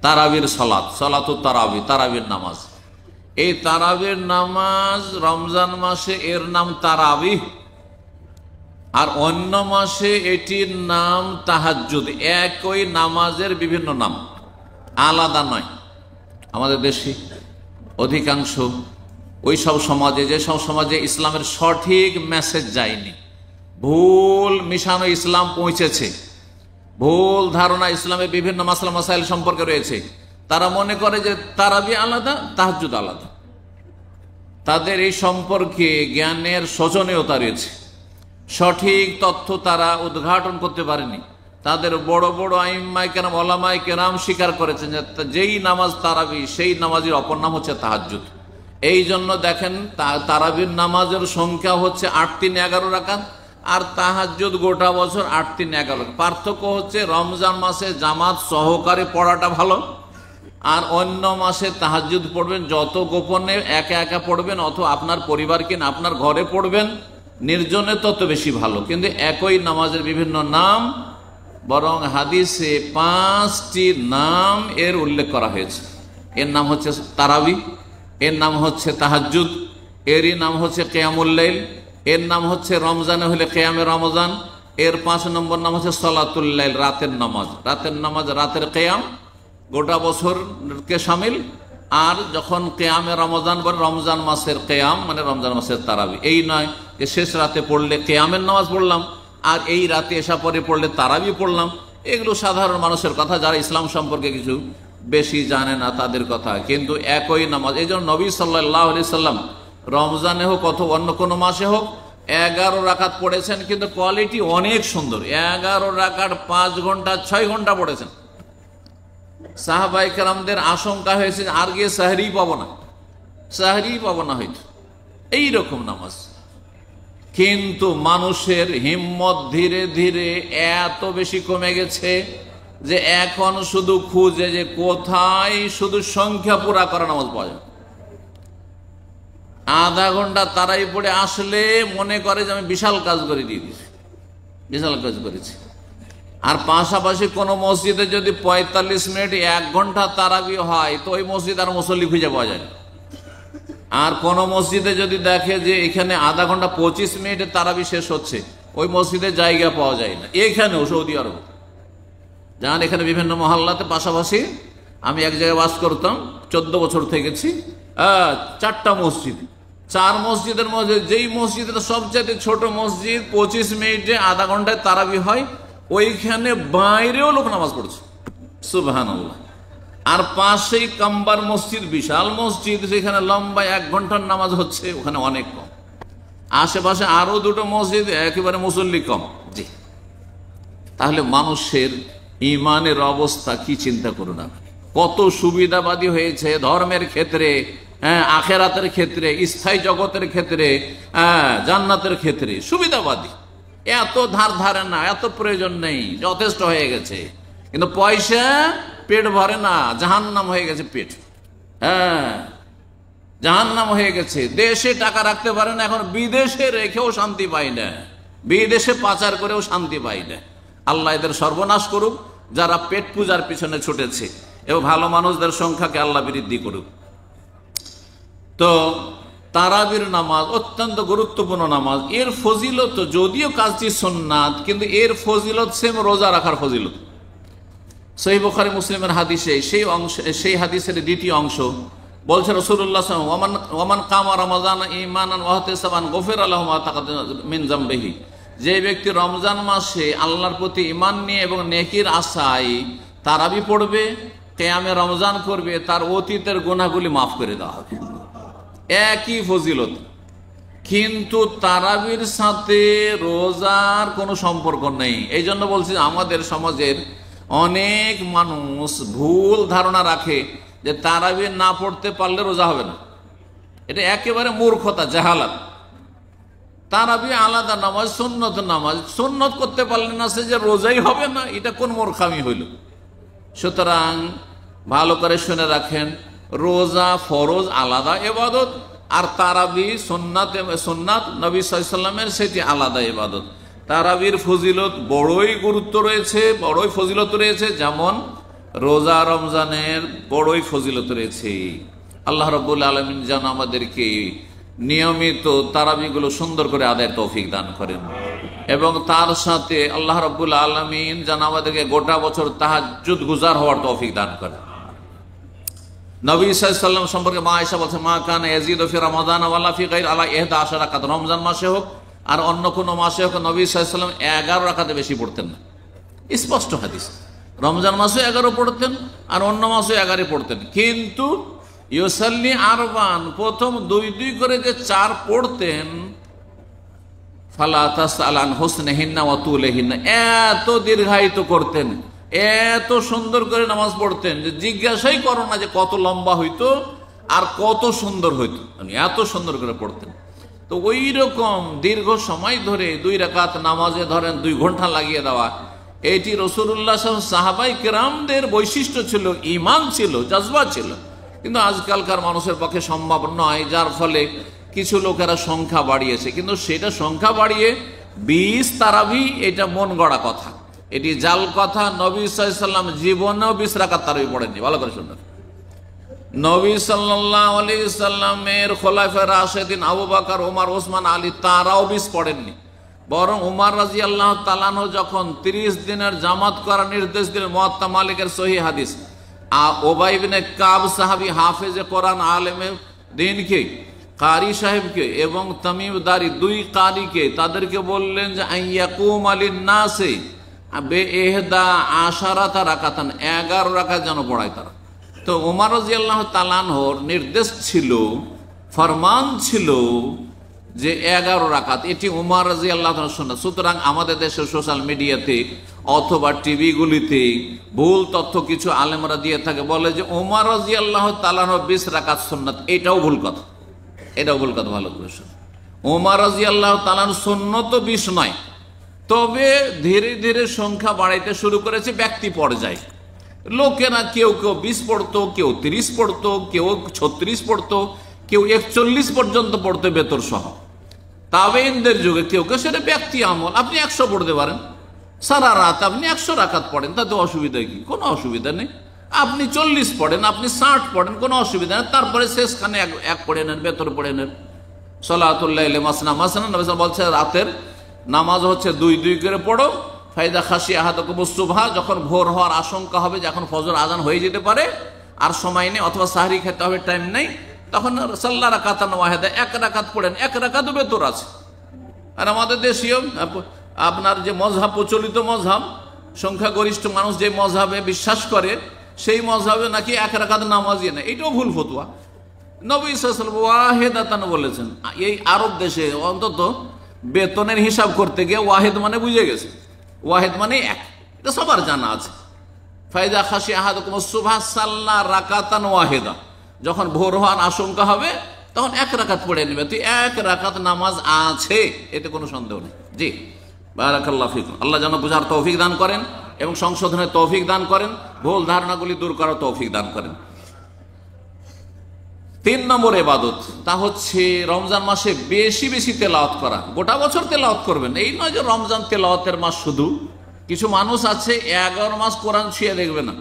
তারাবির সালাত, সালাতুত তারাবি, তারাবির নামাজ। এই তারাবির নামাজ রমজান মাসে এর নাম তারাবিহ, আর অন্য মাসে এটির নাম তাহাজ্জুদ। একই নামাজের বিভিন্ন নাম, আলাদা নয়। আমাদের দেশে অধিকাংশ ওই সব সমাজে, যেসব সমাজে ইসলামের সঠিক মেসেজ যায়নি, ভুল মিশানো ইসলাম পৌঁছেছে, ভুল ধারণা ইসলামের বিভিন্ন মাসলা মাসাইল সম্পর্কে রয়েছে, তারা মনে করে যে তারাবি আলাদা, তাহাজ্জুদ আলাদা। তাদের এই সম্পর্কে জ্ঞানের শোচনীয়তা রয়েছে, সঠিক তথ্য তারা উদ্ঘাটন করতে পারেনি। তাদের বড় বড় আইম্মায়ে কেরাম, ওলামায়ে কেরাম স্বীকার করেছেন যে যেই নামাজ তারাবি, সেই নামাজের অপর নাম হচ্ছে তাহাজ্জুদ। এই জন্য দেখেন তারাবির নামাজের সংখ্যা হচ্ছে 8-3-11 রাকাত, আর তাহাজ্জুদ গোটা বছর 8-3-11। পার্থক্য হচ্ছে রমজান মাসে জামাত সহকারে পড়াটা ভালো, আর অন্য মাসে তাহাজ্জুদ পড়বেন যত গোপনে একা একা পড়বেন, অথবা আপনার পরিবারকে না আপনার ঘরে পড়বেন নির্জনে, তত বেশি ভালো। কিন্তু একই নামাজের বিভিন্ন নাম, বরং হাদিসে 5টি নাম এর উল্লেখ করা হয়েছে। এর নাম হচ্ছে তারাবি, এর নাম হচ্ছে তাহাজ্জুদ, এরই নাম হচ্ছে কিয়ামুল লাইল, এর নাম হচ্ছে রমজানে হলে কিয়ামে রমজান, এর 5 নম্বর নাম হচ্ছে সালাতুল লাইল, রাতের নামাজ। রাতের নামাজ, রাতের কিয়াম গোটা বছরকে শামিল, আর যখন কিয়ামে রমজান বলে রমজান মাসের কিয়াম মানে রমজান মাসের তারাবি। এই নয় যে শেষ রাতে পড়লে কিয়ামের নামাজ পড়লাম, আর এই রাতে এসা পরে পড়লে তারাবি পড়লাম। এগুলো সাধারণ মানুষের কথা, যারা ইসলাম সম্পর্কে কিছু বেশি জানে না তাদের কথা, কিন্তু একই নামাজ। এই জন্য নবী সাল্লাল্লাহু আলাইহি সাল্লাম রমজানে হোক অথবা অন্য কোনো মাসে হোক 11 রাকাত পড়েছেন, কিন্তু কোয়ালিটি অনেক সুন্দর। 11 রাকাত 5 ঘন্টা 6 ঘন্টা পড়েছেন। সাহাবায়ে কেরামদের আশঙ্কা হয়েছে আর গিয়ে সাহরি পাবো না হয়তো, এইরকম নামাজ। কিন্তু মানুষের হিম্মত ধীরে ধীরে এত বেশি কমে গেছে যে এখন শুধু খুঁজে যে কোথায় শুধু সংখ্যা পুরা করা নামাজ পাওয়া যায়। আধা ঘন্টা তারাই পড়ে আসলে মনে করে যে আমি বিশাল কাজ করে দিয়েছি, বিশাল কাজ করেছি। আর পাশাপাশি কোনো মসজিদে যদি 45 মিনিট 1 ঘন্টা তারাবি হয়, তো ওই মসজিদ আর মুসল্লি খুঁজে পাওয়া যায় না। আর কোন মসজিদে যদি দেখে যে এখানে আধা ঘন্টা 25 মিনিটে তারাবি শেষ হচ্ছে, ওই মসজিদে জায়গা পাওয়া যায় না। এখানেও সৌদি আরব যান, এখানে বিভিন্ন মহল্লাতে পাশাপাশি আমি এক জায়গায় বাস করতাম, 14 বছর থেকেছি। 4টা মসজিদ, 4 মসজিদের মধ্যে যেই মসজিদটা সবচেয়ে ছোট মসজিদ, 25 মিনিটে আধা ঘন্টায় তারাবি হয়, ওইখানে বাইরেও লোক নামাজ পড়ছে, সুবহানাল্লাহ। আর পাশেই কাম্বার মসজিদ, বিশাল মসজিদ, সেখানে লম্বা 1 ঘন্টার নামাজ হচ্ছে, ওখানে অনেক কম। আশেপাশে আরো 2টো মসজিদ, একেবারে মুসল্লি কম। জি, তাহলে মানুষের ইমানের অবস্থা কি চিন্তা করুন। কত সুবিধাবাদী হয়েছে ধর্মের ক্ষেত্রে, আখেরাতের ক্ষেত্রে, স্থায়ী জগতের ক্ষেত্রে, জান্নাতের ক্ষেত্রে সুবিধাবাদী। এত ধার ধারে না, এত প্রয়োজন নেই, যথেষ্ট হয়ে গেছে। কিন্তু পয়সা পেট ভরে না, জাহান্নাম হয়ে গেছে পেট। জাহান্নাম হয়ে গেছে। দেশে টাকা রাখতে পারে না, এখন বিদেশে রেখেও শান্তি পাই না, বিদেশে পাচার করেও শান্তি পাই না। আল্লাহ এদের সর্বনাশ করুক, যারা পেট পূজার পিছনে ছুটেছে, এবং ভালো মানুষদের সংখ্যাকে আল্লাহ বৃদ্ধি করুক। তো তারাবির নামাজ অত্যন্ত গুরুত্বপূর্ণ নামাজ। এর ফজিলত, যদিও কাজটি সুন্নাত, কিন্তু এর ফজিলত সেম রোজা রাখার ফজিলত। সহিহ বুখারী মুসলিমের হাদিসে সেই হাদিসের দ্বিতীয় অংশ বলছে রাসূলুল্লাহ সাল্লাল্লাহু আলাইহি ওয়াসাল্লাম, ওয়ামান কামা রমাযান ঈমানান ওয়া ইহতিসাবান গুফিরা লাহু মা তাকাদ্দামা মিন যামবিহি। যে ব্যক্তি রমজান মাসে আল্লাহর প্রতি ঈমান নিয়ে এবং নেকির আশায় তারাবি পড়বে, কিয়ামে রমজান করবে, তার অতীতের গুনাহগুলি মাফ করে দেওয়া হবে। একই ফজিলত, কিন্তু তারাবির সাথে রোজার কোনো সম্পর্ক নেই। এই জন্য বলছি, আমাদের সমাজের অনেক মানুষ ভুল ধারণা রাখে যে তারাবি না পড়তে পারলে রোজা হবে না। এটা একেবারে মূর্খতা, জাহালাত। তারাবি আলাদা নামাজ, সুন্নত নামাজ। সুন্নত করতে পারলে না সে যে রোজাই হবে না, এটা কোন মূর্খামি হইল? সুতরাং ভালো করে শুনে রাখেন, রোজা ফরজ আলাদা ইবাদত, আর তারাবি সুন্নাত নবী সাল্লাল্লাহু আলাইহি ওয়াসাল্লামের সেটি আলাদা ইবাদত। তারাবির ফজিলত বড়ই গুরুত্ব রয়েছে, বড়ই ফজিলত রয়েছে, যেমন রোজা রমজানের বড়ই ফজিলত রয়েছে। আল্লাহ রাব্বুল আলামিন যেন আমাদেরকে নিয়মিত তারাবিগুলো সুন্দর করে আদায়ের তৌফিক দান করেন, এবং তার সাথে আল্লাহ রাব্বুল আলামিন যেন আমাদেরকে গোটা বছর তাহাজ্জুদ গুজার হওয়ার তৌফিক দান করেন। নবী সাল্লাল্লাহু আলাইহি ওয়াসাল্লাম সম্পর্কে মা আয়েশা বলেন, মা কানা ইয়াজিদু ফি রমাদান ওয়ালা ফি গায়রি আলা 11 রাকাত। রমজান মাসে হোক আর অন্য কোনো মাসে হোক, নবী সাল্লাল্লাহু আলাইহি ওয়াসাল্লাম 11 রাকাতে বেশি পড়তেন না। স্পষ্ট হাদিস। রমজান মাসে 11 পড়তেন আর অন্য মাসে 11 পড়তেন, কিন্তু ইউসাল্লি আরবান, প্রথম 2 করে যে 4 পড়তেন, ফালা তাসআল আন হুসনিহিন্না ওয়া তুলিহিন্না, এত দীর্ঘায়িত করতেন, এত সুন্দর করে নামাজ পড়তেন যে জিজ্ঞাসাই করো না যে কত লম্বা হইতো আর কত সুন্দর হইতো, এত সুন্দর করে পড়তেন। তো ওই রকম দীর্ঘ সময় ধরে 2 রাকাত নামাজে ধরেন 2 ঘন্টা লাগিয়ে দেওয়া, এটি রাসূলুল্লাহ সাহাবায়ে কেরামদের বৈশিষ্ট্য ছিল, ঈমান ছিল, জজবা ছিল। কিন্তু আজকালকার মানুষের পক্ষে সম্ভব নয়, যার ফলে কিছু লোকেরা সংখ্যা বাড়িয়েছে, কিন্তু সেটা সংখ্যা বাড়িয়ে 20 তারাবি, এটা মন গড়া কথা, এটি জাল কথা। নবী সাল্লাল্লাহু আলাইহি ওয়াসাল্লাম জীবনেও 20 রাকাত তারাবি পড়েননি। ভালো করে শুনুন, নবী সাল্লাল্লাহু আলাইহি ওয়াসাল্লামের খোলাফায়ে রাশিদিন আবু বকর, ওমর, ওসমান, আলী তারাও 20 পড়েননি। বরং ওমর রাদিয়াল্লাহু তাআলা আনহু যখন 30 দিনের জামাত করার নির্দেশ দিলেন, মুয়াত্তা মালিকের সহিহ হাদিস, উবাই ইবনে কাব সাহাবী হাফেজে কোরআন, আলেমে দ্বীনকে, কারি সাহেবকে এবং তামিম দারি 2 কারিকে, তাদেরকে বললেন যে আইয়াকুম আলিন নাসে বে 11 রাকাতান, 11 রাকাত যেন পড়ায় তারা। তো ওমর রাদিয়াল্লাহু তাআলা আনহুর নির্দেশ ছিল, ফরমান ছিল যে 11 রাকাত, এটি ওমর রাদিয়াল্লাহু তাআলা সুন্নাত। সুতরাং আমাদের দেশের সোশ্যাল মিডিয়াতে অথবা টিভিগুলিতে ভুল তথ্য কিছু আলেমরা দিয়ে থাকে, বলে যে ওমর রাদিয়াল্লাহু তাআলা 20 রাকাত সুন্নাত। এটাও ভুল কথা, এটাও ভুল কথা। ভালো করে শুনুন, ওমর রাদিয়াল্লাহু তাআলা সুন্নত 20 নয়, তবে ধীরে ধীরে সংখ্যা বাড়াইতে শুরু করেছে ব্যক্তি পর্যায়ে। লোকেরা কেউ 20 পড়তো, কেউ 30 পড়তো, কেউ 36 পড়তো, কেউ 41 পর্যন্ত পড়তো বেতর সহ। তাবেঈনদের যুগে কেউ সেটা ব্যক্তি আমল। আপনি 100 পড়তে পারেন, সারা রাত আপনি 100 রাকাত পড়েন, তাতে অসুবিধা কি? কোনো অসুবিধা নেই। আপনি 40 পড়েন, আপনি 60 পড়েন, কোনো অসুবিধা নেই। তারপরে শেষখানে এক পড়ে নেন, বেতর পড়ে নেন। সালাতুল লাইলি মাসনা মাসনা, নবী বলছে রাতের নামাজ হচ্ছে 2 করে পড়ো। ফাইদা খাসি আহাদাকুমুস সুবহা, যখন ভোর হওয়ার আশঙ্কা হবে, যখন ফজর আজান হয়ে যেতে পারে আর সময় নেই, অথবা সাহরি খেতে হবে, টাইম নেই, তখন সাল্লা রাকাতান ওয়াহিদা, 1 রাকাত পড়েন, 1 রাকাতও বেতর আছে। আর আমাদের দেশীয় আপনার যে মযহাব, প্রচলিত মযহাব, সংখ্যাগরিষ্ঠ মানুষ যে মযহাবে বিশ্বাস করে, সেই মযহাবে নাকি 1 রাকাত নামাজই না। এটাও ভুল ফতোয়া। নবী সাল্লাল্লাহু আলাইহি ওয়াসাল্লাম ওয়াহিদাতান বলেছেন। এই আরব দেশে অন্তত বেতনের হিসাব করতে গিয়ে ওয়াহিদ মানে বুঝে গেছে, ওয়াহিদ মানে 1, এটা সবার জানা আছে। ফাইদা খাশি আহাদুকুম সুবহা সাল্লা রাকাতান ওয়াহিদা, যখন ভোর হওয়ার আশঙ্কা হবে তখন এক রাকাত পড়ে নেবে। তুই এক রাকাত নামাজ আছে, এতে কোনো সন্দেহ নেই। জি, বারাকাল্লাহু ফিকুম। আল্লাহ যেন বুঝার তৌফিক দান করেন এবং সংশোধনের তৌফিক দান করেন, ভুল ধারণাগুলি দূর করার তৌফিক দান করেন। 3 নম্বর ইবাদত, তা হচ্ছে রমজান মাসে বেশি বেশি তেলাওয়াত করা। গোটা বছর তেলাওয়াত করবেন, এই নয় যে রমজান তেলাওয়াতের মাস শুধু। কিছু মানুষ আছে 11 মাস কোরআন ছুঁয়ে দেখবে না,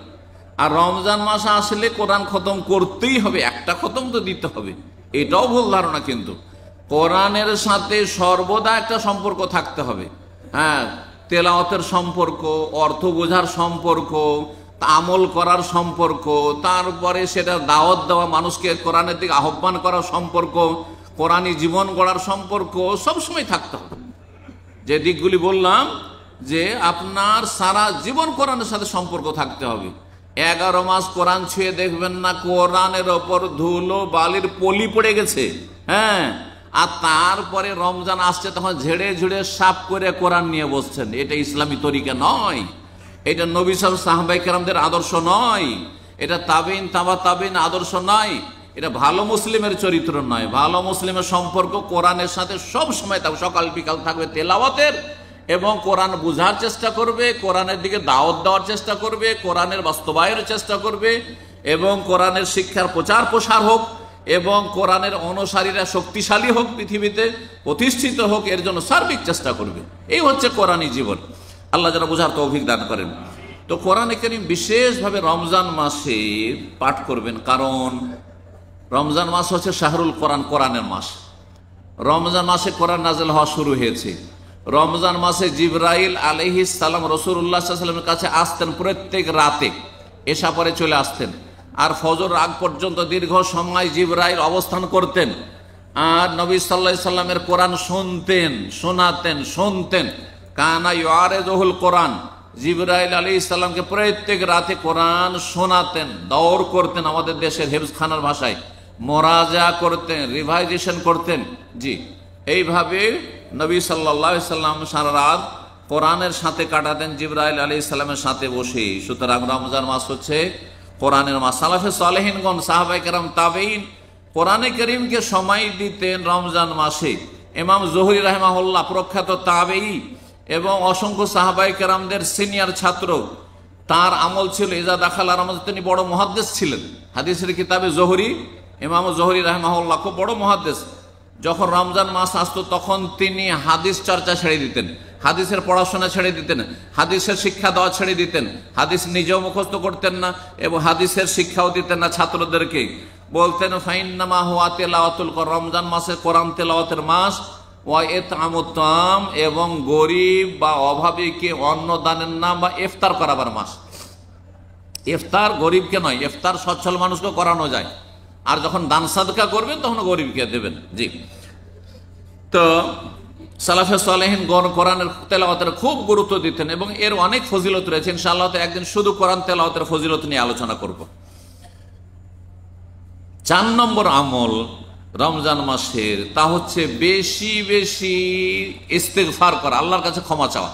আর রমজান মাস আসলে কোরআন খতম করতেই হবে, একটা খতম তো দিতে হবে। এটাও ভুল ধারণা। কিন্তু কোরআনের সাথে সর্বদা একটা সম্পর্ক থাকতে হবে। হ্যাঁ, তেলাওয়াতের সম্পর্ক, অর্থ বোঝার সম্পর্ক, আমল করার সম্পর্ক, তারপরে সেটা দাওয়াত দেওয়া, মানুষকে কোরআনের দিকে আহ্বান করার সম্পর্ক, কোরআনী জীবন গড়ার সম্পর্ক সবসময় থাকতে হবে। যে দিকগুলি বললাম, যে আপনার সারা জীবন কোরআনের সাথে সম্পর্ক থাকতে হবে। 11 মাস কোরআন ছুঁয়ে দেখবেন না, কোরআনের ওপর ধুলো বালির পলি পড়ে গেছে। হ্যাঁ, আর তারপরে রমজান আসছে তখন ঝেড়ে ঝেড়ে সাফ করে কোরআন নিয়ে বসছেন। এটা ইসলামী তরিকা নয়, এটা নবী সাহাবায়ে কেরামদের আদর্শ নয়, এটা তাবিন তাবা তাবিন আদর্শ নয়, এটা ভালো মুসলিমের চরিত্র নয়। ভালো মুসলিমের সম্পর্ক কোরআনের সাথে সব সময় থাকবে, সকাল বিকাল থাকবে তেলাওয়াতের, এবং কোরআন বুঝার চেষ্টা করবে, কোরআনের দিকে দাওয়াত দেওয়ার চেষ্টা করবে, কোরআনের বাস্তবায়নের চেষ্টা করবে, এবং কোরআনের শিক্ষার প্রচার প্রসার হোক, এবং কোরআনের অনুসারীরা শক্তিশালী হোক, পৃথিবীতে প্রতিষ্ঠিত হোক, এর জন্য সার্বিক চেষ্টা করবে। এই হচ্ছে কোরআনী জীবন। আল্লাহ যেন বুঝার তৌফিক দান করেন। তো কোরআনে কারীম বিশেষভাবে রমজান মাসে পাঠ করবেন, কারণ রমজান মাস হচ্ছে শাহরুল কোরআন, কোরআনের মাস। রমজান মাসে কোরআন নাযিল হওয়া শুরু হয়েছে। রমজান মাসে জিবরাইল আলাইহিস সালাম রাসূলুল্লাহ সাল্লাল্লাহু আলাইহি ওয়াসাল্লামের কাছে আসতেন প্রত্যেক রাতে, এশা পরে চলে আসতেন, আর ফজর আগ পর্যন্ত দীর্ঘ সময় জিবরাইল অবস্থান করতেন, আর নবী সাল্লাল্লাহু আলাইহি সাল্লামের কোরআন শুনতেন, শোনাতেন, শুনতেন। কানা ইউআরিযুল কোরআন, জিবরাইল আলাইহিস সালামকে প্রত্যেক রাতে কোরআন শোনাতেন, দৌড় করতেন, আমাদের দেশের হেফজখানার ভাষায় মোরাজা করতেন, রিভাইজেশন করতেন। জি, এইভাবে নবী সাল্লাল্লাহু আলাইহি সাল্লাম সারা রাত কোরআনের সাথে কাটাতেন, জিবরাইল আলাইহিস সালামের সাথে বসে। সুতরাং রমজান মাস হচ্ছে কোরআনের মাস। সালাফে সালেহিনগণ, সাহাবায়ে কেরাম, তাবেঈন কোরআনে কারীমকে সময় দিতেন রমজান মাসে। ইমাম জোহরি রাহিমাহুল্লাহ প্রখ্যাত তাবেঈ এবং অসংখ্য সাহাবায়ে কেরামদের সিনিয়র ছাত্র, তার আমল ছিল ইজা দাখালা রমজান, তিনি বড় মুহাদ্দিস ছিলেন। হাদিসের কিতাবে জোহরি, ইমাম জোহরি রাহিমাহুল্লাহ খুব বড় মুহাদ্দিস। যখন রমজান মাস আসতো তখন তিনি হাদিস চর্চা ছেড়ে দিতেন, হাদিসের পড়াশোনা ছেড়ে দিতেন, হাদিসের শিক্ষা দেওয়া ছেড়ে দিতেন। হাদিস নিজেও মুখস্থ করতেন না এবং হাদিসের শিক্ষাও দিতেন না ছাত্রদেরকে। বলতেন ফাইন্নামা হুয়া তিলাওয়াতুল কোরআন, রমজান মাসে কোরআন তেলাওয়াতের মাস, ওয়া ইতআমুত তাআম, এবং গরিব বা অভাবীকে অন্ন দানের নাম বা ইফতার করাবার মাস। ইফতার গরিবকে নয়, ইফতার সচ্ছল মানুষকে করানো যায়, আর যখন দান সাদকা করবেন তখন গরিবকে দেবেন। জি, তো সালাফে সালেহিন গণ কোরআনের তেলাওয়াতের খুব গুরুত্ব দিতেন এবং এর অনেক ফজিলত রয়েছে। ইনশাআল্লাহ তো একদিন শুধু কোরআন তেলাওয়াতের ফজিলত নিয়ে আলোচনা করব। 4 নম্বর আমল রমজান মাসের, তা হচ্ছে বেশি বেশি ইস্তেগফার করা, আল্লাহর কাছে ক্ষমা চাওয়া।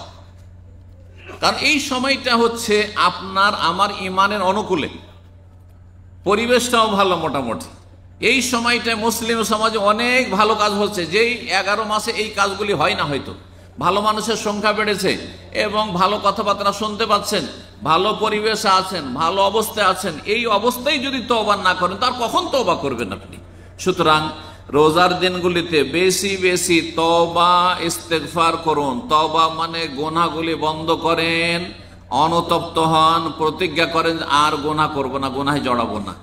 কারণ এই সময়টা হচ্ছে আপনার আমার ইমানের অনুকূলে, পরিবেশটাও ভালো মোটামুটি। এই সময়টায় মুসলিম সমাজে অনেক ভালো কাজ হচ্ছে, যেই 11 মাসে এই কাজগুলি হয় না। হয়তো ভালো মানুষের সংখ্যা বেড়েছে এবং ভালো কথাবার্তা শুনতে পাচ্ছেন, ভালো পরিবেশে আছেন, ভালো অবস্থায় আছেন। এই অবস্থায় যদি তওবা না করেন তার কখন তওবা করবেন আপনি? সুতরাং রোজার দিনগুলিতে বেশি বেশি তওবা ইস্তেগফার করুন। তওবা মানে গুনাহগুলি বন্ধ করেন, অনুতপ্ত হন, প্রতিজ্ঞা করেন আর গুনাহ করব না, গুনাহে জড়াবো না।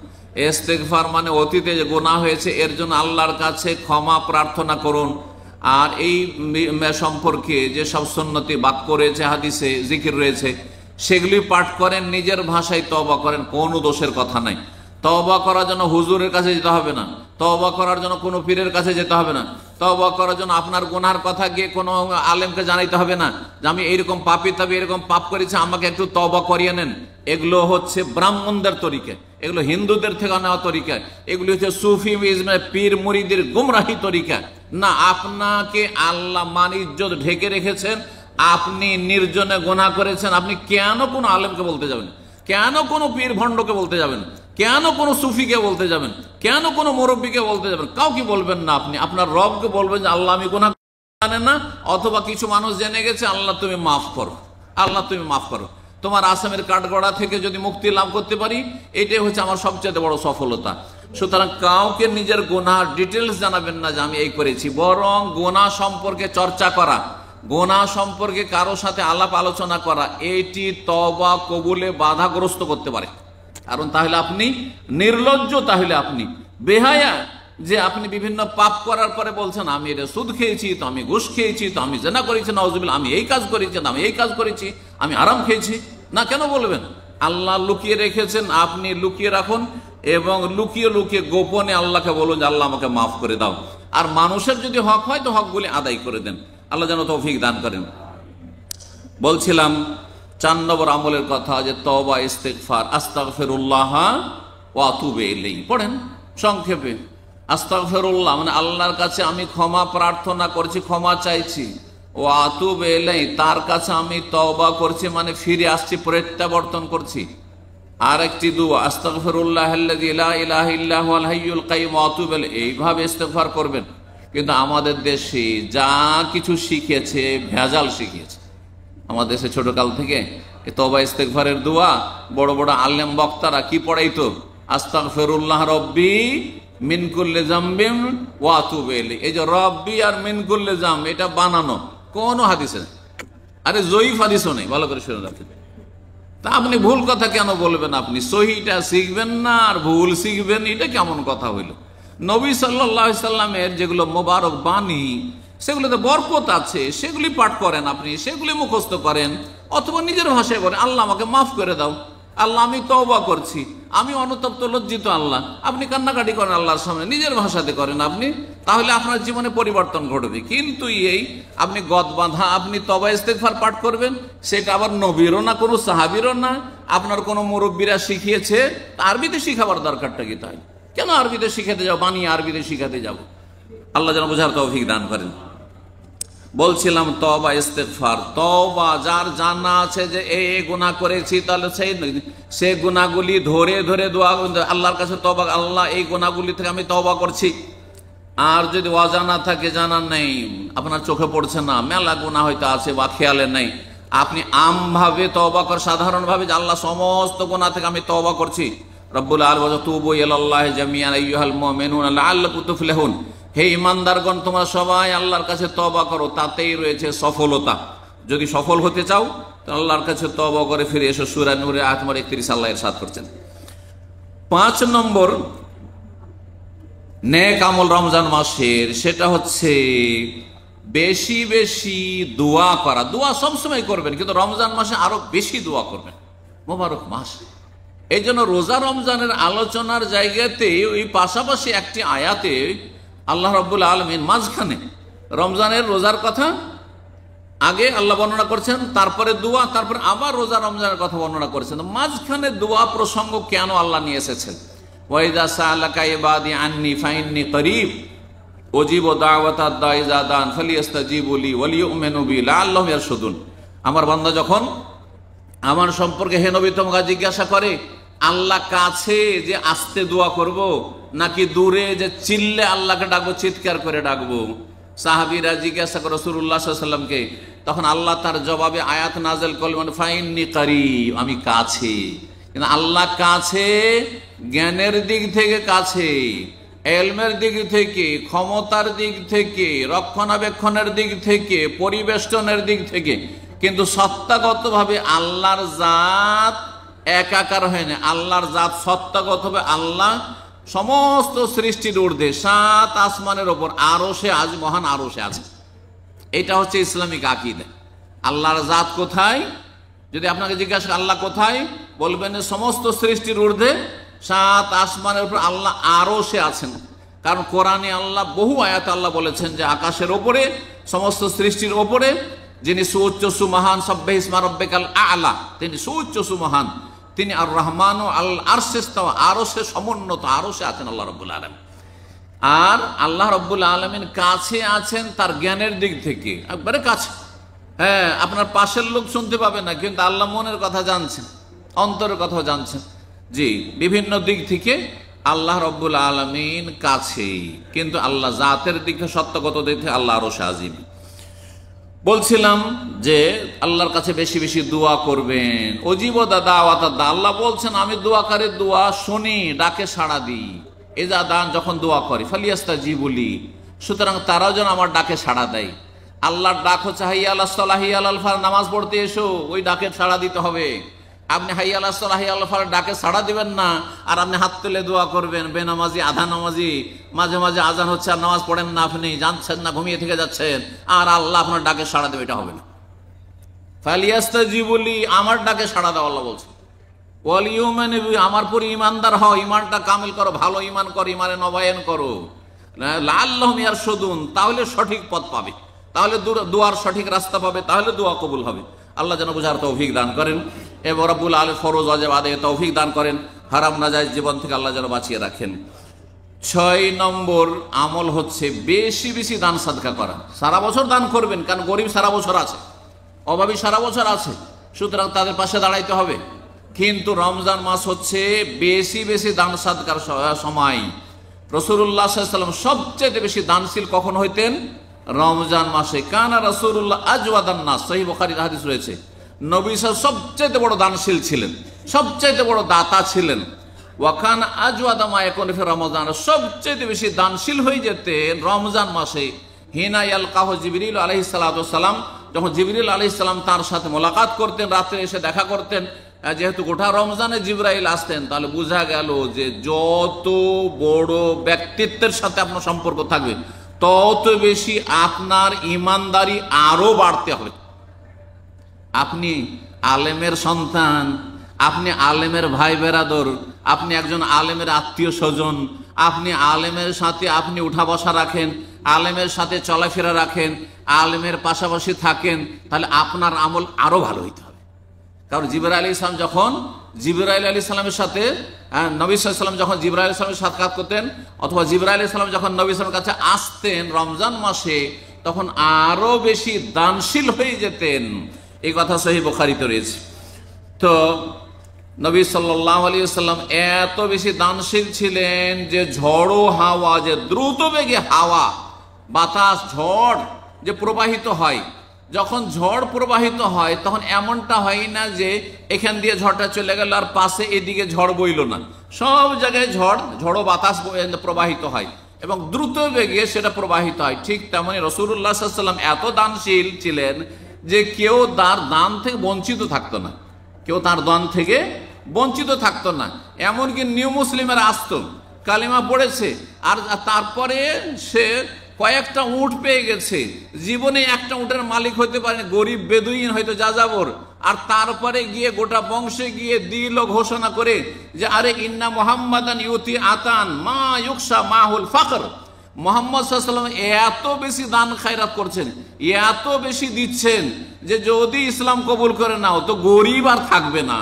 ইস্তেগফার মানে অতীতে যে গুনাহ হয়েছে এর জন্য আল্লাহর কাছে ক্ষমা প্রার্থনা করুন। আর এই সম্পর্কে যে সব সুন্নতি বাক্য রয়েছে, হাদিসে জিকির রয়েছে, সেগুলি পাঠ করেন, নিজের ভাষায় তওবা করেন, কোনো দোষের কথা নাই। তওবা করার জন্য হুজুরের কাছে যেতে হবে না, তওবা করার জন্য কোনো পীরের কাছে যেতে হবে না, তওবা করার জন্য আপনার গুনার কথা গিয়ে কোনো আলেমকে জানাইতে হবে না যে আমি এইরকম পাপী, তবে এরকম পাপ করেছি, আমাকে একটু তওবা করিয়ে নেন। এগুলো হচ্ছে ব্রাহ্মণদের তরিকা, এগুলো হিন্দুদের থেকে নেওয়া তরিকা, এগুলি হচ্ছে সুফি পীর মুরিদের গুমরাহি তরিকা। না, আপনাকে আল্লাহ মান ইজ্জত ঢেকে রেখেছেন, আপনি নির্জনে গুনাহ করেছেন, আপনি কেন কোনো আলেমকে বলতে যাবেন? কেন কোনো পীর ভণ্ডকে বলতে যাবেন? কেন কোনো সুফিকে বলতে যাবেন? কেন কোনো মুরব্বীকে বলতে যাবেন? কাউকে বলবেন না। আপনি আপনার রবকে বলবেন যে আল্লাহ আমি গুনাহ জানেন না, অথবা কিছু মানুষ জেনে গেছে, আল্লাহ তুমি মাফ করো, আল্লাহ তুমি মাফ করো। তোমার আসামের কাঠগড়া থেকে যদি মুক্তি লাভ করতে পারি, এটাই হচ্ছে আমার সবচেয়ে বড় সফলতা। সুতরাং কাউকে নিজের গুনাহ ডিটেলস জানাবেন না যে আমি এই করেছি, বরং গুনাহ সম্পর্কে চর্চা করা, গুনাহ সম্পর্কে কারো সাথে আলাপ আলোচনা করা, এটি তওবা কবুলে বাধাগ্রস্ত করতে পারে। কারণ তাহলে আপনি নির্লজ্জ, তাহলে আপনি বেহায়া, যে আপনি বিভিন্ন পাপ করার পরে বলছেন আমি এটা সুদ খেয়েছি, তো আমি ঘুষ খেয়েছি, তো আমি জেনা করেছি, নাউজুবিল্লাহ, আমি এই কাজ করেছি, আমি এই কাজ করেছি, আমি হারাম খেয়েছি। না, কেন বলবেন? আল্লাহ লুকিয়ে রেখেছেন, আপনি লুকিয়ে রাখুন, এবং লুকিয়ে লুকিয়ে গোপনে আল্লাহকে বলুন যে আল্লাহ আমাকে মাফ করে দাও। আর মানুষের যদি হক হয় তো হকগুলি আদায় করে দেন। আল্লাহ যেন তৌফিক দান করেন। বলছিলাম 4 নম্বর আমলের কথা, যে তওবা ইস্তিগফার, আস্তাগফিরুল্লাহ ওয়া আতুবু ইলাইহি। পড়েন সংক্ষেপে, আস্তাগফিরুল্লাহ মানে আল্লাহর কাছে আমি ক্ষমা প্রার্থনা করছি, ক্ষমা চাইছি। ওয়া আতুবু ইলাইহি, তার কাছে আমি তওবা করছি, মানে ফিরে আসছি, প্রত্যাবর্তন করছি। আর একটি দুআ, আস্তাগফিরুল্লাহাল্লাযী লা ইলাহা ইল্লা হুয়াল হাইয়ুল কাইয়্যুম ওয়া আতুবু ইলাইহি, এইভাবে ইস্তিগফার করবেন। কিন্তু আমাদের দেশে যা কিছু শিখেছে, ভেজাল শিখিয়েছে। আমাদের দেশে ছোটকাল থেকে তওবা ইস্তিগফারের দোয়া বড় বড় আলেম বক্তারা কি পড়াইতো? আস্তাগফিরুল্লাহ রব্বি মিন কুল্লি যামবিন ওয়া আতুবু ইলাইহি। এই যে রব্বি আর মিন কুল্লি যাম, এটা বানানো, কোন হাদিসে নেই। আরে জয়ীফ হাদিসও নেই, ভালো করে শুনে রাখেন। তা আপনি ভুল কথা কেন বলবেন? আপনি সহিটা শিখবেন না আর ভুল শিখবেন, এটা কেমন কথা হইল? নবী সাল্লাল্লাহু আলাইহি সাল্লামের যেগুলো মোবারক বাণী, সেগুলোতে বরকত আছে, সেগুলি পাঠ করেন, আপনি সেগুলি মুখস্থ করেন, অথবা নিজের ভাষায় বলেন আল্লাহ আমাকে মাফ করে দাও, আল্লাহ আমি তওবা করছি, আমি অনুতপ্ত লজ্জিত আল্লাহ। আপনি কান্নাকাটি করেন আল্লাহর সামনে, নিজের ভাষাতে করেন আপনি, তাহলে আপনার জীবনে পরিবর্তন ঘটবে। কিন্তু এই আপনি গদ বাঁধা আপনি তওবা ইস্তিগফার পাঠ করবেন, সেটা আবার নবীরও না, কোনো সাহাবীরও না, আপনার কোনো মুরব্বীরা শিখিয়েছে, আরবিতে শিখাবার দরকারটা কি? তাই কেন আরবিতে শিখাতে যাও, বানিয়ে আরবিতে শিখাতে যাব? আল্লাহ যেন বোঝার তৌফিক দান করেন। বলছিলাম তওবা ইস্তিগফার, তওবা যার জানা আছে যে এই গুনাহ করেছি, তাহলে সে গুনাহগুলি ধরে ধরে দোয়া আল্লাহর কাছে, তওবা আল্লাহ এই গুনাহগুলি থেকে আমি তওবা করছি। আর যদি অজানা থাকে, জানা নেই, আপনার চোখে পড়ছে না, মেলা গুনাহ হয়তো আছে বা খেয়ালে নেই, আপনি আমভাবে তওবা কর, সাধারণভাবে যে আল্লাহ সমস্ত গুনাহ থেকে আমি তওবা করছি। রব্বুল আলামিন তুবু ইলাল্লাহি জামিআন আইয়ুহাল মুমিনুনা লাআল্লাকুম তুফলিহুন, হে ঈমানদারগণ তোমরা সবাই আল্লাহর কাছে তওবা করো, তাতেই রয়েছে সফলতা। যদি সফল হতে চাও তো আল্লাহর কাছে তওবা করে ফিরে এসো। সূরা নূরের আয়াত নম্বর 31 আল্লাহ ইরশাদ করছেন। 5 নম্বর নেক আমল রমজান মাসের, সেটা হচ্ছে বেশি বেশি দোয়া করা। দোয়া সবসময় করবেন, কিন্তু রমজান মাসে আরো বেশি দোয়া করবেন, মোবারক মাস। এই জন্য রোজা রমজানের আলোচনার জায়গাতে ওই পাশাপাশি একটি আয়াতে আল্লাহ রাব্বুল আলামিন মাঝখানে রমজানের রোজার কথা আগে আল্লাহ বর্ণনা করছেন, তারপরে দোয়া, তারপরে আবার রোজা রমজানের কথা বর্ণনা করেছেন। মাঝখানে দোয়া প্রসঙ্গ কেন আল্লাহ নিয়ে এসেছেন? ওয়াইদা সাআলাকা ইবাদি আন্নি ফাইন্নি করিব উজিবু দাওয়াতাদ দাঈ ইযা দাআন ফালিয়াস্তাজিবু লি ওয়া লিইউমিনু বি লাআল্লাহুম ইয়ারশুদুন। আমার বান্দা যখন আমার সম্পর্কে হে নবী তোমাকে জিজ্ঞাসা করে, আল্লাহ কাছে যে আস্তে দোয়া করব নাকি দূরে যে চিল্লে আল্লাহকে ডাকবো, চিৎকার করে ডাকবো? সাহাবীরা জিজ্ঞাসা করে রাসূলুল্লাহ সাল্লাল্লাহু আলাইহি ওয়াসাল্লামকে, তখন আল্লাহ তার জবাবে আয়াত নাযিল করলেন ফাইন্নি করিব, আমি কাছে। কিন্তু আল্লাহ কাছে জ্ঞানের দিক থেকে কাছে, এলমের দিক থেকে, ক্ষমতার দিক থেকে, রক্ষণাবেক্ষণের দিক থেকে, পরিবেষ্টনের দিক থেকে, কিন্তু সত্তাগতভাবে আল্লাহর জাত একাকার হয় না। আল্লাহর জাত সত্তাগতভাবে আল্লাহ সমস্ত সৃষ্টির ঊর্ধ্বে, 7 আসমানের ওপর আরশে আজ মহান আরশে আছে। এটা হচ্ছে ইসলামিক আকীদা। আল্লাহর জাত কোথায়? যদি আপনাকে জিজ্ঞাসা আল্লাহ কোথায়, বলবেন সমস্ত সৃষ্টির ঊর্ধ্বে 7 আসমানের উপর আল্লাহ আরশে আছেন। কারণ কোরআনে আল্লাহ বহু আয়াত আল্লাহ বলেছেন যে আকাশের ওপরে, সমস্ত সৃষ্টির ওপরে যিনি সুউচ্চ সুমহান, সাব্বিহ ইসমা রাব্বিকাল আ'লা, তিনি সুউচ্চ সুমহান, তিনি আর রহমান ও আল আরশে ইস্তাওয়া, আরশে সমুন্নত, আরশে আছেন আল্লাহ রাব্বুল আলামিন। আর আল্লাহ রাব্বুল আলামিন কাছে আছেন তার জ্ঞানের দিক থেকে, একবারে কাছে। হ্যাঁ, আপনার পাশের লোক শুনতে পাবে না, কিন্তু আল্লাহ মনের কথা জানছেন। অন্তরের কথা জানছেন। জি, বিভিন্ন দিক থেকে আল্লাহ রব্বুল আলামিন কাছে, কিন্তু আল্লাহ জাতের দিকে সত্যগত দিক থেকে আল্লাহ আরশে আজিম। বলছিলাম যে আল্লাহর কাছে বেশি বেশি দোয়া করবেন। অজিবদা দাওয়াত দা, আল্লাহ বলছেন আমি দোয়াকারীর দোয়া শুনি, ডাকে সাড়া দিই। এজা দান, যখন দোয়া করি ফালিয়াস্তাজিবুলি, সুতরাং তারাও যেন আমার ডাকে সাড়া দেয়। আল্লাহর ডাক হচ্ছে হাইয়া আলাস সালাহ হাইয়া আলাল ফালাহ, নামাজ পড়তে এসো, ওই ডাকে সাড়া দিতে হবে। আপনি হাইয়া আলাস সালাহ হাইয়া আলাল ফালাহ ডাকে সাড়া দিবেন না, আর আপনি হাত তুলে দোয়া করবেন বেনামাজি আধা নামাজি, মাঝে মাঝে আজান হচ্ছে আর নামাজ পড়েন না, আপনি জানছেন না, ঘুমিয়ে থেকে যাচ্ছেন, আর আল্লাহ আপনার ডাকে সাড়া দেবে, এটা হবে না। ফালিয়াস্তাজিবুলি, আমার ডাকে সাড়া দাও আল্লাহ বলছে। ওয়াল ইউমিনু বি, আমার পর ইমানদার হও, ইমানটা কামিল করো, ভালো ইমান করো, ইমানে নবায়ন করো। লাআল্লাহুম ইয়ারশুদুন, তাহলে সঠিক পথ পাবে, তাহলে দোয়ার সঠিক রাস্তা পাবে, তাহলে দোয়া কবুল হবে। আল্লাহ যেন বুঝার তৌফিক দান করেন এবং রব্বুল আলামিন ফরজ ওয়াজিব আদায়ে তৌফিক দান করেন, হারাম নাজায়েজ জীবন থেকে আল্লাহ যেন বাঁচিয়ে রাখেন। 6 নম্বর আমল হচ্ছে বেশি বেশি দান সাদকা করা। সারা বছর দান করবেন, কারণ গরিব সারা বছর আছে, অভাবী সারা বছর আছে, সুতরাং তাদের পাশে দাঁড়াইতে হবে। কিন্তু রমজান মাস হচ্ছে বেশি বেশি দান সাদকার সময়। রাসূলুল্লাহ সাল্লাল্লাহু আলাইহি ওয়াসাল্লাম সবচেয়ে বেশি দানশীল কখন হইতেন? রমজান মাসে। কানা রাসূলুল্লাহ আজওয়াদান নাস, সহিহ বুখারীর হাদিস রয়েছে। নবী সাল্লাল্লাহু সবচেয়ে বড় দানশীল ছিলেন, সবচেয়ে বড় দাতা ছিলেন। ওয়া কানা আজওয়াদা মা ইয়াকুনু ফি রমাদান, সবচেয়ে বেশি দানশীল হয়ে যেতেন রমজান মাসে। হিনা ইয়ালকাহু জিবরিল আলাইহিস সালাতু ওয়াস সালাম, যখন জিবরিল আলাইহিস সালাম তার সাথে মোলাকাত করতেন, রাতে এসে দেখা করতেন, যেহেতু গোটা রমজানে জিবরাইল আসতেন, তাহলে বোঝা গেল যে যত বড় ব্যক্তিত্বের সাথে আপনার সম্পর্ক থাকবে, তত বেশি আপনার ইমানদারি আরো বাড়তে হবে। আপনি আলেমের সন্তান, আপনি আলেমের ভাই বেরাদর, আপনি একজন আলেমের আত্মীয় স্বজন, আপনি আলেমের সাথে আপনি উঠা বসা রাখেন, আলেমের সাথে চলাফেরা রাখেন, আলেমের পাশাপাশি থাকেন, তাহলে আপনার আমল আরো ভালো হইতে হবে। কারণ জিবরাইল আলাইহিস সালাম যখন জিবরাইল আলাইহিস সালামের সাথে নবী সাল্লাল্লাহু আলাইহি ওয়াসাল্লাম যখন জিবরাইল আলাইহিস সালামের সাক্ষাৎ করতেন, অথবা জিবরাইল আলাইহিস সালাম যখন নবী সাল্লাল্লাহু আলাইহি ওয়াসাল্লামের কাছে আসতেন রমজান মাসে, তখন আরো বেশি দানশীল হয়ে যেতেন। এই কথা সহিহ বুখারীতে রয়েছে। তো নবী সাল্লাল্লাহু আলাইহি ওয়াসাল্লাম এত বেশি দানশীল ছিলেন যে ঝড়ো হাওয়া, যে দ্রুত বেগে হাওয়া, বাতাস, ঝড় যে প্রবাহিত হয়, যখন ঝড় প্রবাহিত হয় তখন এমনটা হয় না যে এখান দিয়ে ঝড়টা চলে গেল আর পাশে এদিকে ঝড় বইল না, সব জায়গায় ঝড়ো বাতাস প্রবাহিত হয় এবং দ্রুত বেগে সেটা প্রবাহিত হয়। ঠিক তেমনি রাসূলুল্লাহ সাল্লাল্লাহু আলাইহি ওয়াসাল্লাম এত দানশীল ছিলেন যে কেউ তার দান থেকে বঞ্চিত থাকতো না, কেউ তার দান থেকে বঞ্চিত থাকতো না। এমনকি নিউ মুসলিমেরা আসতো, কালিমা পড়েছে, আর তারপরে সে কয়েকটা উট পেয়ে গেছে, জীবনে একটা উটের মালিক হইতে পারেনি, গরিব বেদুইন হয়তো যাযাবর, আর তারপরে গিয়ে গোটা বংশে গিয়ে দিল ঘোষণা করে যে আরে ইন্না মুহাম্মাদান ইউতি আতান মা ইউকসা মাহুল ফাকর, মুহাম্মদ সাল্লাল্লাহু আলাইহি ওয়াসাল্লাম এত বেশি দান খায়রাত করছেন, এত বেশি দিচ্ছেন যে যদি ইসলাম কবুল করে নাও তো গরিব আর থাকবে না,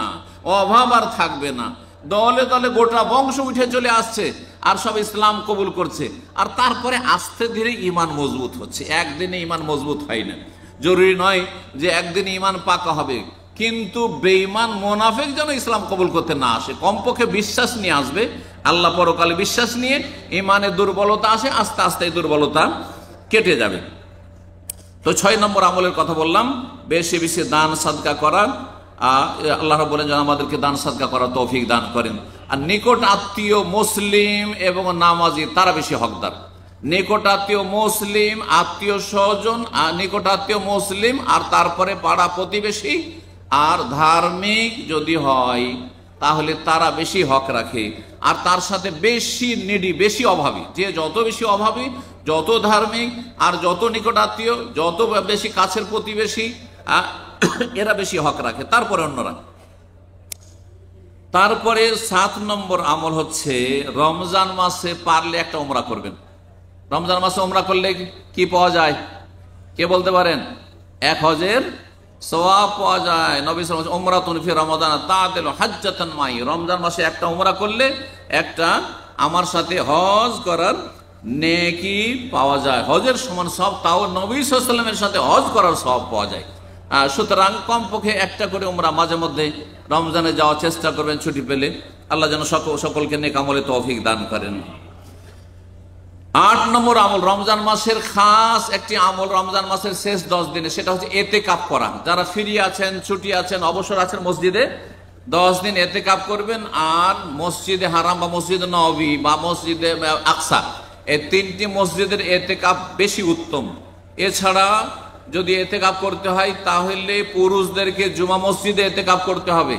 অভাব আর থাকবে না। দলে দলে গোটা বংশ উঠে চলে আসছে আর সব ইসলাম কবুল করছে, আর তারপরে আস্তে ধীরে ইমান মজবুত হচ্ছে। একদিনে ইমান মজবুত হয় না, জরুরি নয় যে একদিনে ইমান পাকা হবে, কিন্তু বেঈমান মুনাফিক যেন ইসলাম কবুল করতে না আসে, কমপক্ষে বিশ্বাস নিয়ে আসবে, আল্লাহ পরকালে বিশ্বাস নিয়ে। ইমানের দুর্বলতা আসে, আস্তে আস্তে এই দুর্বলতা কেটে যাবে। তো 6 নম্বর আমলের কথা বললাম, বেশি বেশি দান সাদকা করা। আল্লাহ বলেন যেন আমাদেরকে দান সাদকা করার তৌফিক দান করেন। আর নিকট আত্মীয় মুসলিম এবং নামাজি তারা বেশি হকদার। নিকট আত্মীয় মুসলিম, আত্মীয় স্বজন, নিকট আত্মীয় মুসলিম, আর তারপরে পাড়া প্রতিবেশী আর ধার্মিক যদি হয় তাহলে তারা বেশি হক রাখে। আর তার সাথে বেশি নিডি, বেশি অভাবী, যে যত বেশি অভাবী, যত ধার্মিক আর যত নিকট আত্মীয়, যত বেশি কাছের প্রতিবেশী, এরা বেশি হক রাখে, তারপরে অন্যরা। তারপরে 7 নম্বর আমল হচ্ছে রমজান মাসে পারলে একটা উমরা করবেন। রমজান মাসে উমরা করলে কি পাওয়া যায়? কে বলতে পারেন? 1 হজের সওয়াব পাওয়া যায়। নবী সাল্লাল্লাহু আলাইহি ওয়াসাল্লাম উমরাতুন ফি রমাদান তাআদিলু হাজ্জাতান মাই, রমজান মাসে একটা উমরা করলে একটা আমার সাথে হজ করার নেকি পাওয়া যায়, হজের সমান সওয়াব, তাও নবী সাল্লাল্লাহু আলাইহি ওয়াসাল্লামের সাথে হজ করার সওয়াব পাওয়া যায়। সুতরাং কমপক্ষে একটা করে উমরা মাঝে মধ্যে রমজানে যাওয়ার চেষ্টা করবেন ছুটি পেলে। আল্লাহ যেন সকলকে নেক আমলে তৌফিক দান করেন। 8 নম্বর আমল, রমজান মাসের খাস একটি আমল রমজান মাসের শেষ 10 দিনে, সেটা হচ্ছে এতেকাফ করা। যারা ফ্রি আছেন, ছুটি আছেন, অবসর আছেন, মসজিদে 10 দিন এতেকাফ করবেন। আর মসজিদে হারাম বা মসজিদে নববী বা মসজিদে আকসা, এই 3টি মসজিদের এতেকাফ বেশি উত্তম। এছাড়া যদি এতেকাফ করতে হয় তাহলে পুরুষদেরকে জুমা মসজিদে এতেকাফ করতে হবে,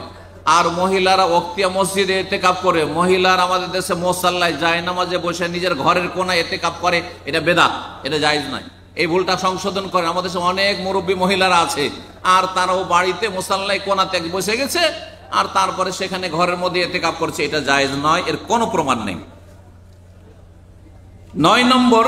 আর মহিলারা ওক্তিয়া মসজিদে এতেকাফ করে। মহিলারা আমাদের দেশে মুসাল্লায় যায় নামাজে বসে নিজের ঘরের কোনায় এতেকাফ করে, এটা বেদাত, এটা জায়েজ নয়। এই ভুলটা সংশোধন করে। আমাদের দেশে অনেক মুরব্বী মহিলারা আছে, আর তারাও বাড়িতে মুসাল্লায় কোনাতে বসে গেছে, আর তারপরে সেখানে ঘরের মধ্যে এতেকাফ করছে, এটা জায়েজ নয়, এর কোনো প্রমাণ নেই। 9 নম্বর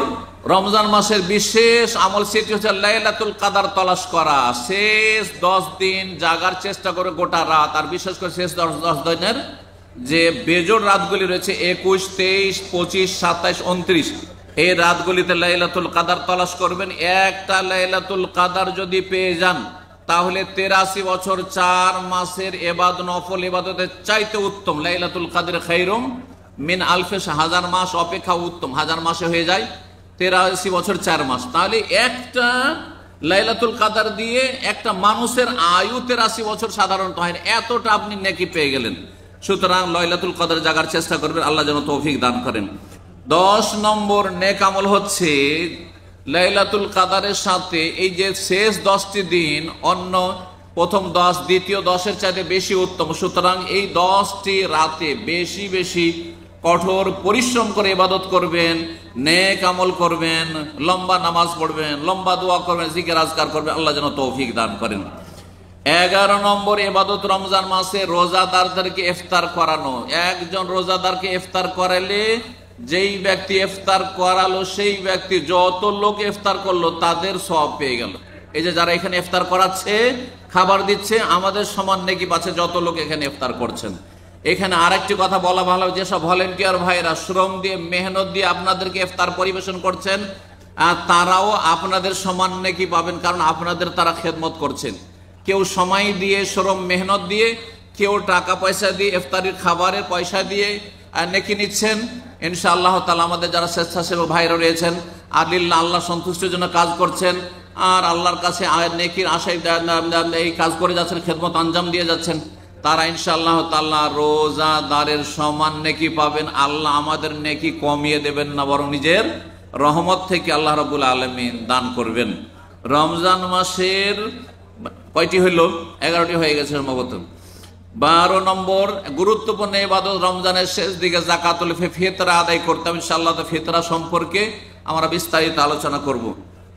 রমজান মাসের বিশেষ আমল, সেটি হচ্ছে লাইলাতুল কাদার তলাশ করা। শেষ 10 দিন জাগার চেষ্টা করে গোটা রাত, আর বিশেষ করে শেষ 10 দিনের যে বেজোড় রাতগুলি রয়েছে 21, 23, 25, 27, 29, এই রাতগুলিতে লাইলাতুল কাদার তলাশ করবেন। একটা লাইলাতুল কাদার যদি পেয়ে যান তাহলে 83 বছর 4 মাসের নফল ইবাদতের চাইতে উত্তম। লাইলাতুল কাদর খায়রুম মিন আলফি শাহর, 1000 মাস অপেক্ষা উত্তম। 1000 মাসে হয়ে যায় 83 বছর 4 মাস। তাহলে একটা লাইলাতুল কাদার দিয়ে একটা মানুষের আয়ু 83 বছর সাধারণত হয় না, এতটা আপনি নেকি পেয়ে গেলেন। সুতরাং লাইলাতুল কাদর জাগার চেষ্টা করবেন, আল্লাহ যেন তৌফিক দান করেন। 10 নম্বর নেক আমল হচ্ছে লাইলাতুল কাদারের সাথে এই যে শেষ 10টি দিন অন্য প্রথম 10, দ্বিতীয় 10-এর চাইতে বেশি উত্তম। সুতরাং এই 10টি রাতে বেশি বেশি কঠোর পরিশ্রম করে ইবাদত করবেন, নেক আমল করবেন, লম্বা নামাজ পড়বেন, লম্বা দোয়া করবেন, জিকির আজকার করবেন, আল্লাহ যেন তৌফিক দান করেন। 11 নম্বর ইবাদত রমজান মাসে রোজাদারদেরকে ইফতার করানো। একজন রোজাদারকে ইফতার করালে যেই ব্যক্তি ইফতার করালো সেই ব্যক্তি যত লোক ইফতার করলো তাদের সওয়াব পেয়ে গেল। এই যে যারা এখানে ইফতার করাচ্ছে, খাবার দিচ্ছে, আমাদের সমান নেকি পাচ্ছে যত লোক এখানে ইফতার করছেন। এখানে আরেকটি কথা বলা ভালো, যেসব ভলেন্টিয়ার ভাইরা শ্রম দিয়ে মেহনত দিয়ে আপনাদেরকে ইফতার পরিবেশন করছেন, তারাও আপনাদের সমান নেকি পাবেন, কারণ আপনাদের তারা খেদমত করছেন। কেউ সময় দিয়ে, শ্রম মেহনত দিয়ে, কেউ টাকা পয়সা দিয়ে, ইফতারির খাবারের পয়সা দিয়ে নেকি নিচ্ছেন। ইনশাআল্লাহ তাআলা আমাদের যারা স্বেচ্ছাসেবক ভাইরা রয়েছেন, আল্লাহ আল্লাহ সন্তুষ্টির জন্য কাজ করছেন, আর আল্লাহর কাছে নেকির আশায় এই কাজ করে যাচ্ছেন, খেদমত আঞ্জাম দিয়ে যাচ্ছেন, তারা ইনশাআল্লাহ তাআলা রোজাদারের সমান নেকি পাবেন। আল্লাহ আমাদের নেকি কমিয়ে দেবেন না, বরং নিজের রহমত থেকে আল্লাহ রাব্বুল আলামিন দান করবেন। রমজান মাসের কয়টি হইল? 11টি হয়ে গেছে সম্ভবত। 12 নম্বর গুরুত্বপূর্ণ ইবাদত রমজানের শেষ দিকে যাকাতুল ফিতরা আদায় করতে হবে। ইনশাআল্লাহ তো ফিতরা সম্পর্কে আমরা বিস্তারিত আলোচনা করব।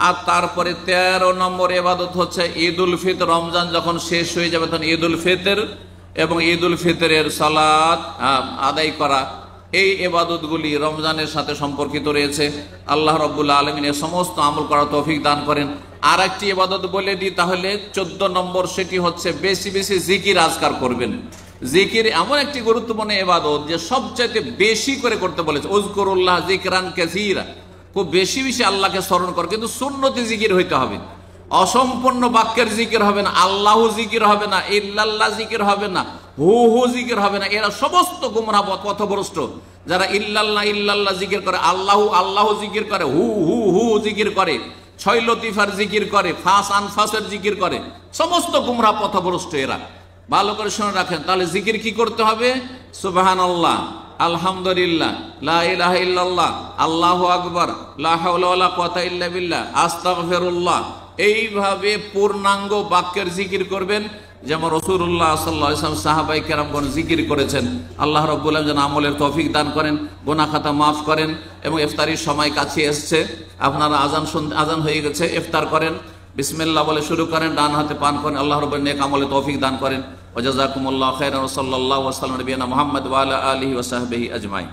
আর তারপরে 13 নম্বর ইবাদত হচ্ছে ঈদুল ফিতর। রমজান যখন শেষ হয়ে যাবে তখন ঈদুল ফিতর এবং ঈদুল ফিতরের সালাত আদায় করা, এই ইবাদতগুলি রমজানের সাথে সম্পর্কিত রয়েছে। আল্লাহ রাব্বুল আলামিন এই সমস্ত আমল করার তৌফিক দান করেন। আর একটি ইবাদত বলে দিই তাহলে 14 নম্বর, সেটি হচ্ছে বেশি বেশি জিকির আজকার করবেন। জিকির এমন একটি গুরুত্বপূর্ণ ইবাদত যে সবচাইতে বেশি করে করতে বলেছে। উযকুরুল্লাহ যিকরান কাসীরা, খুব বেশি বেশি আল্লাহকে স্মরণ কর, কিন্তু সুন্নতি জিকির হইতে হবে। অসম্পূর্ণ বাক্যের জিকির হবে না, আল্লাহু জিকির হবে না, ইল্লাল্লাহ জিকির হবে না, হু হু জিকির হবে না। এরা সমস্ত গুমরাহ পথভ্রষ্ট। যারা ইল্লাল্লাহ ইল্লাল্লাহ জিকির করে, আল্লাহু আল্লাহু জিকির করে, হু হু হু জিকির করে, ছয় লতিফার জিকির করে, ফাস আনফাসের জিকির করে, সমস্ত গুমরাহ পথভ্রষ্ট এরা। ভালো করে শুনে রাখেন। তাহলে জিকির কি করতে হবে? সুবহানাল্লাহ, আলহামদুলিল্লাহ, লা ইলাহা ইল্লাল্লাহ, আল্লাহু আকবার, লা হাওলা ওয়ালা কুওয়াতা ইল্লা বিল্লাহ, আস্তাগফিরুল্লাহ। এইভাবে পূর্ণাঙ্গ বাক্যের জিকির করবেন, যেমন রাসূলুল্লাহ সাল্লাল্লাহু আলাইহি ওয়াসাল্লাম সাহাবায়ে কেরামগণ জিকির করেছেন। আল্লাহ রাব্বুল আলামিন যেন আমলের তৌফিক দান করেন, গুনাহ খাতা মাফ করেন। এবং ইফতারির সময় কাছে এসেছে, আপনারা আজান হয়ে গেছে, ইফতার করেন, বিসমিল্লাহ বলে শুরু করেন, ডান হাতে পান করেন। আল্লাহ রাব্বুল নেক আমলে তৌফিক দান করেন। ওয়া জাযাকুমুল্লাহু খাইরান ওয়া সাল্লাল্লাহু ওয়া সাল্লাম নবিয়ানা মুহাম্মদ ওয়া আলা আলিহি ওয়া সাহবিহি আজমাইন।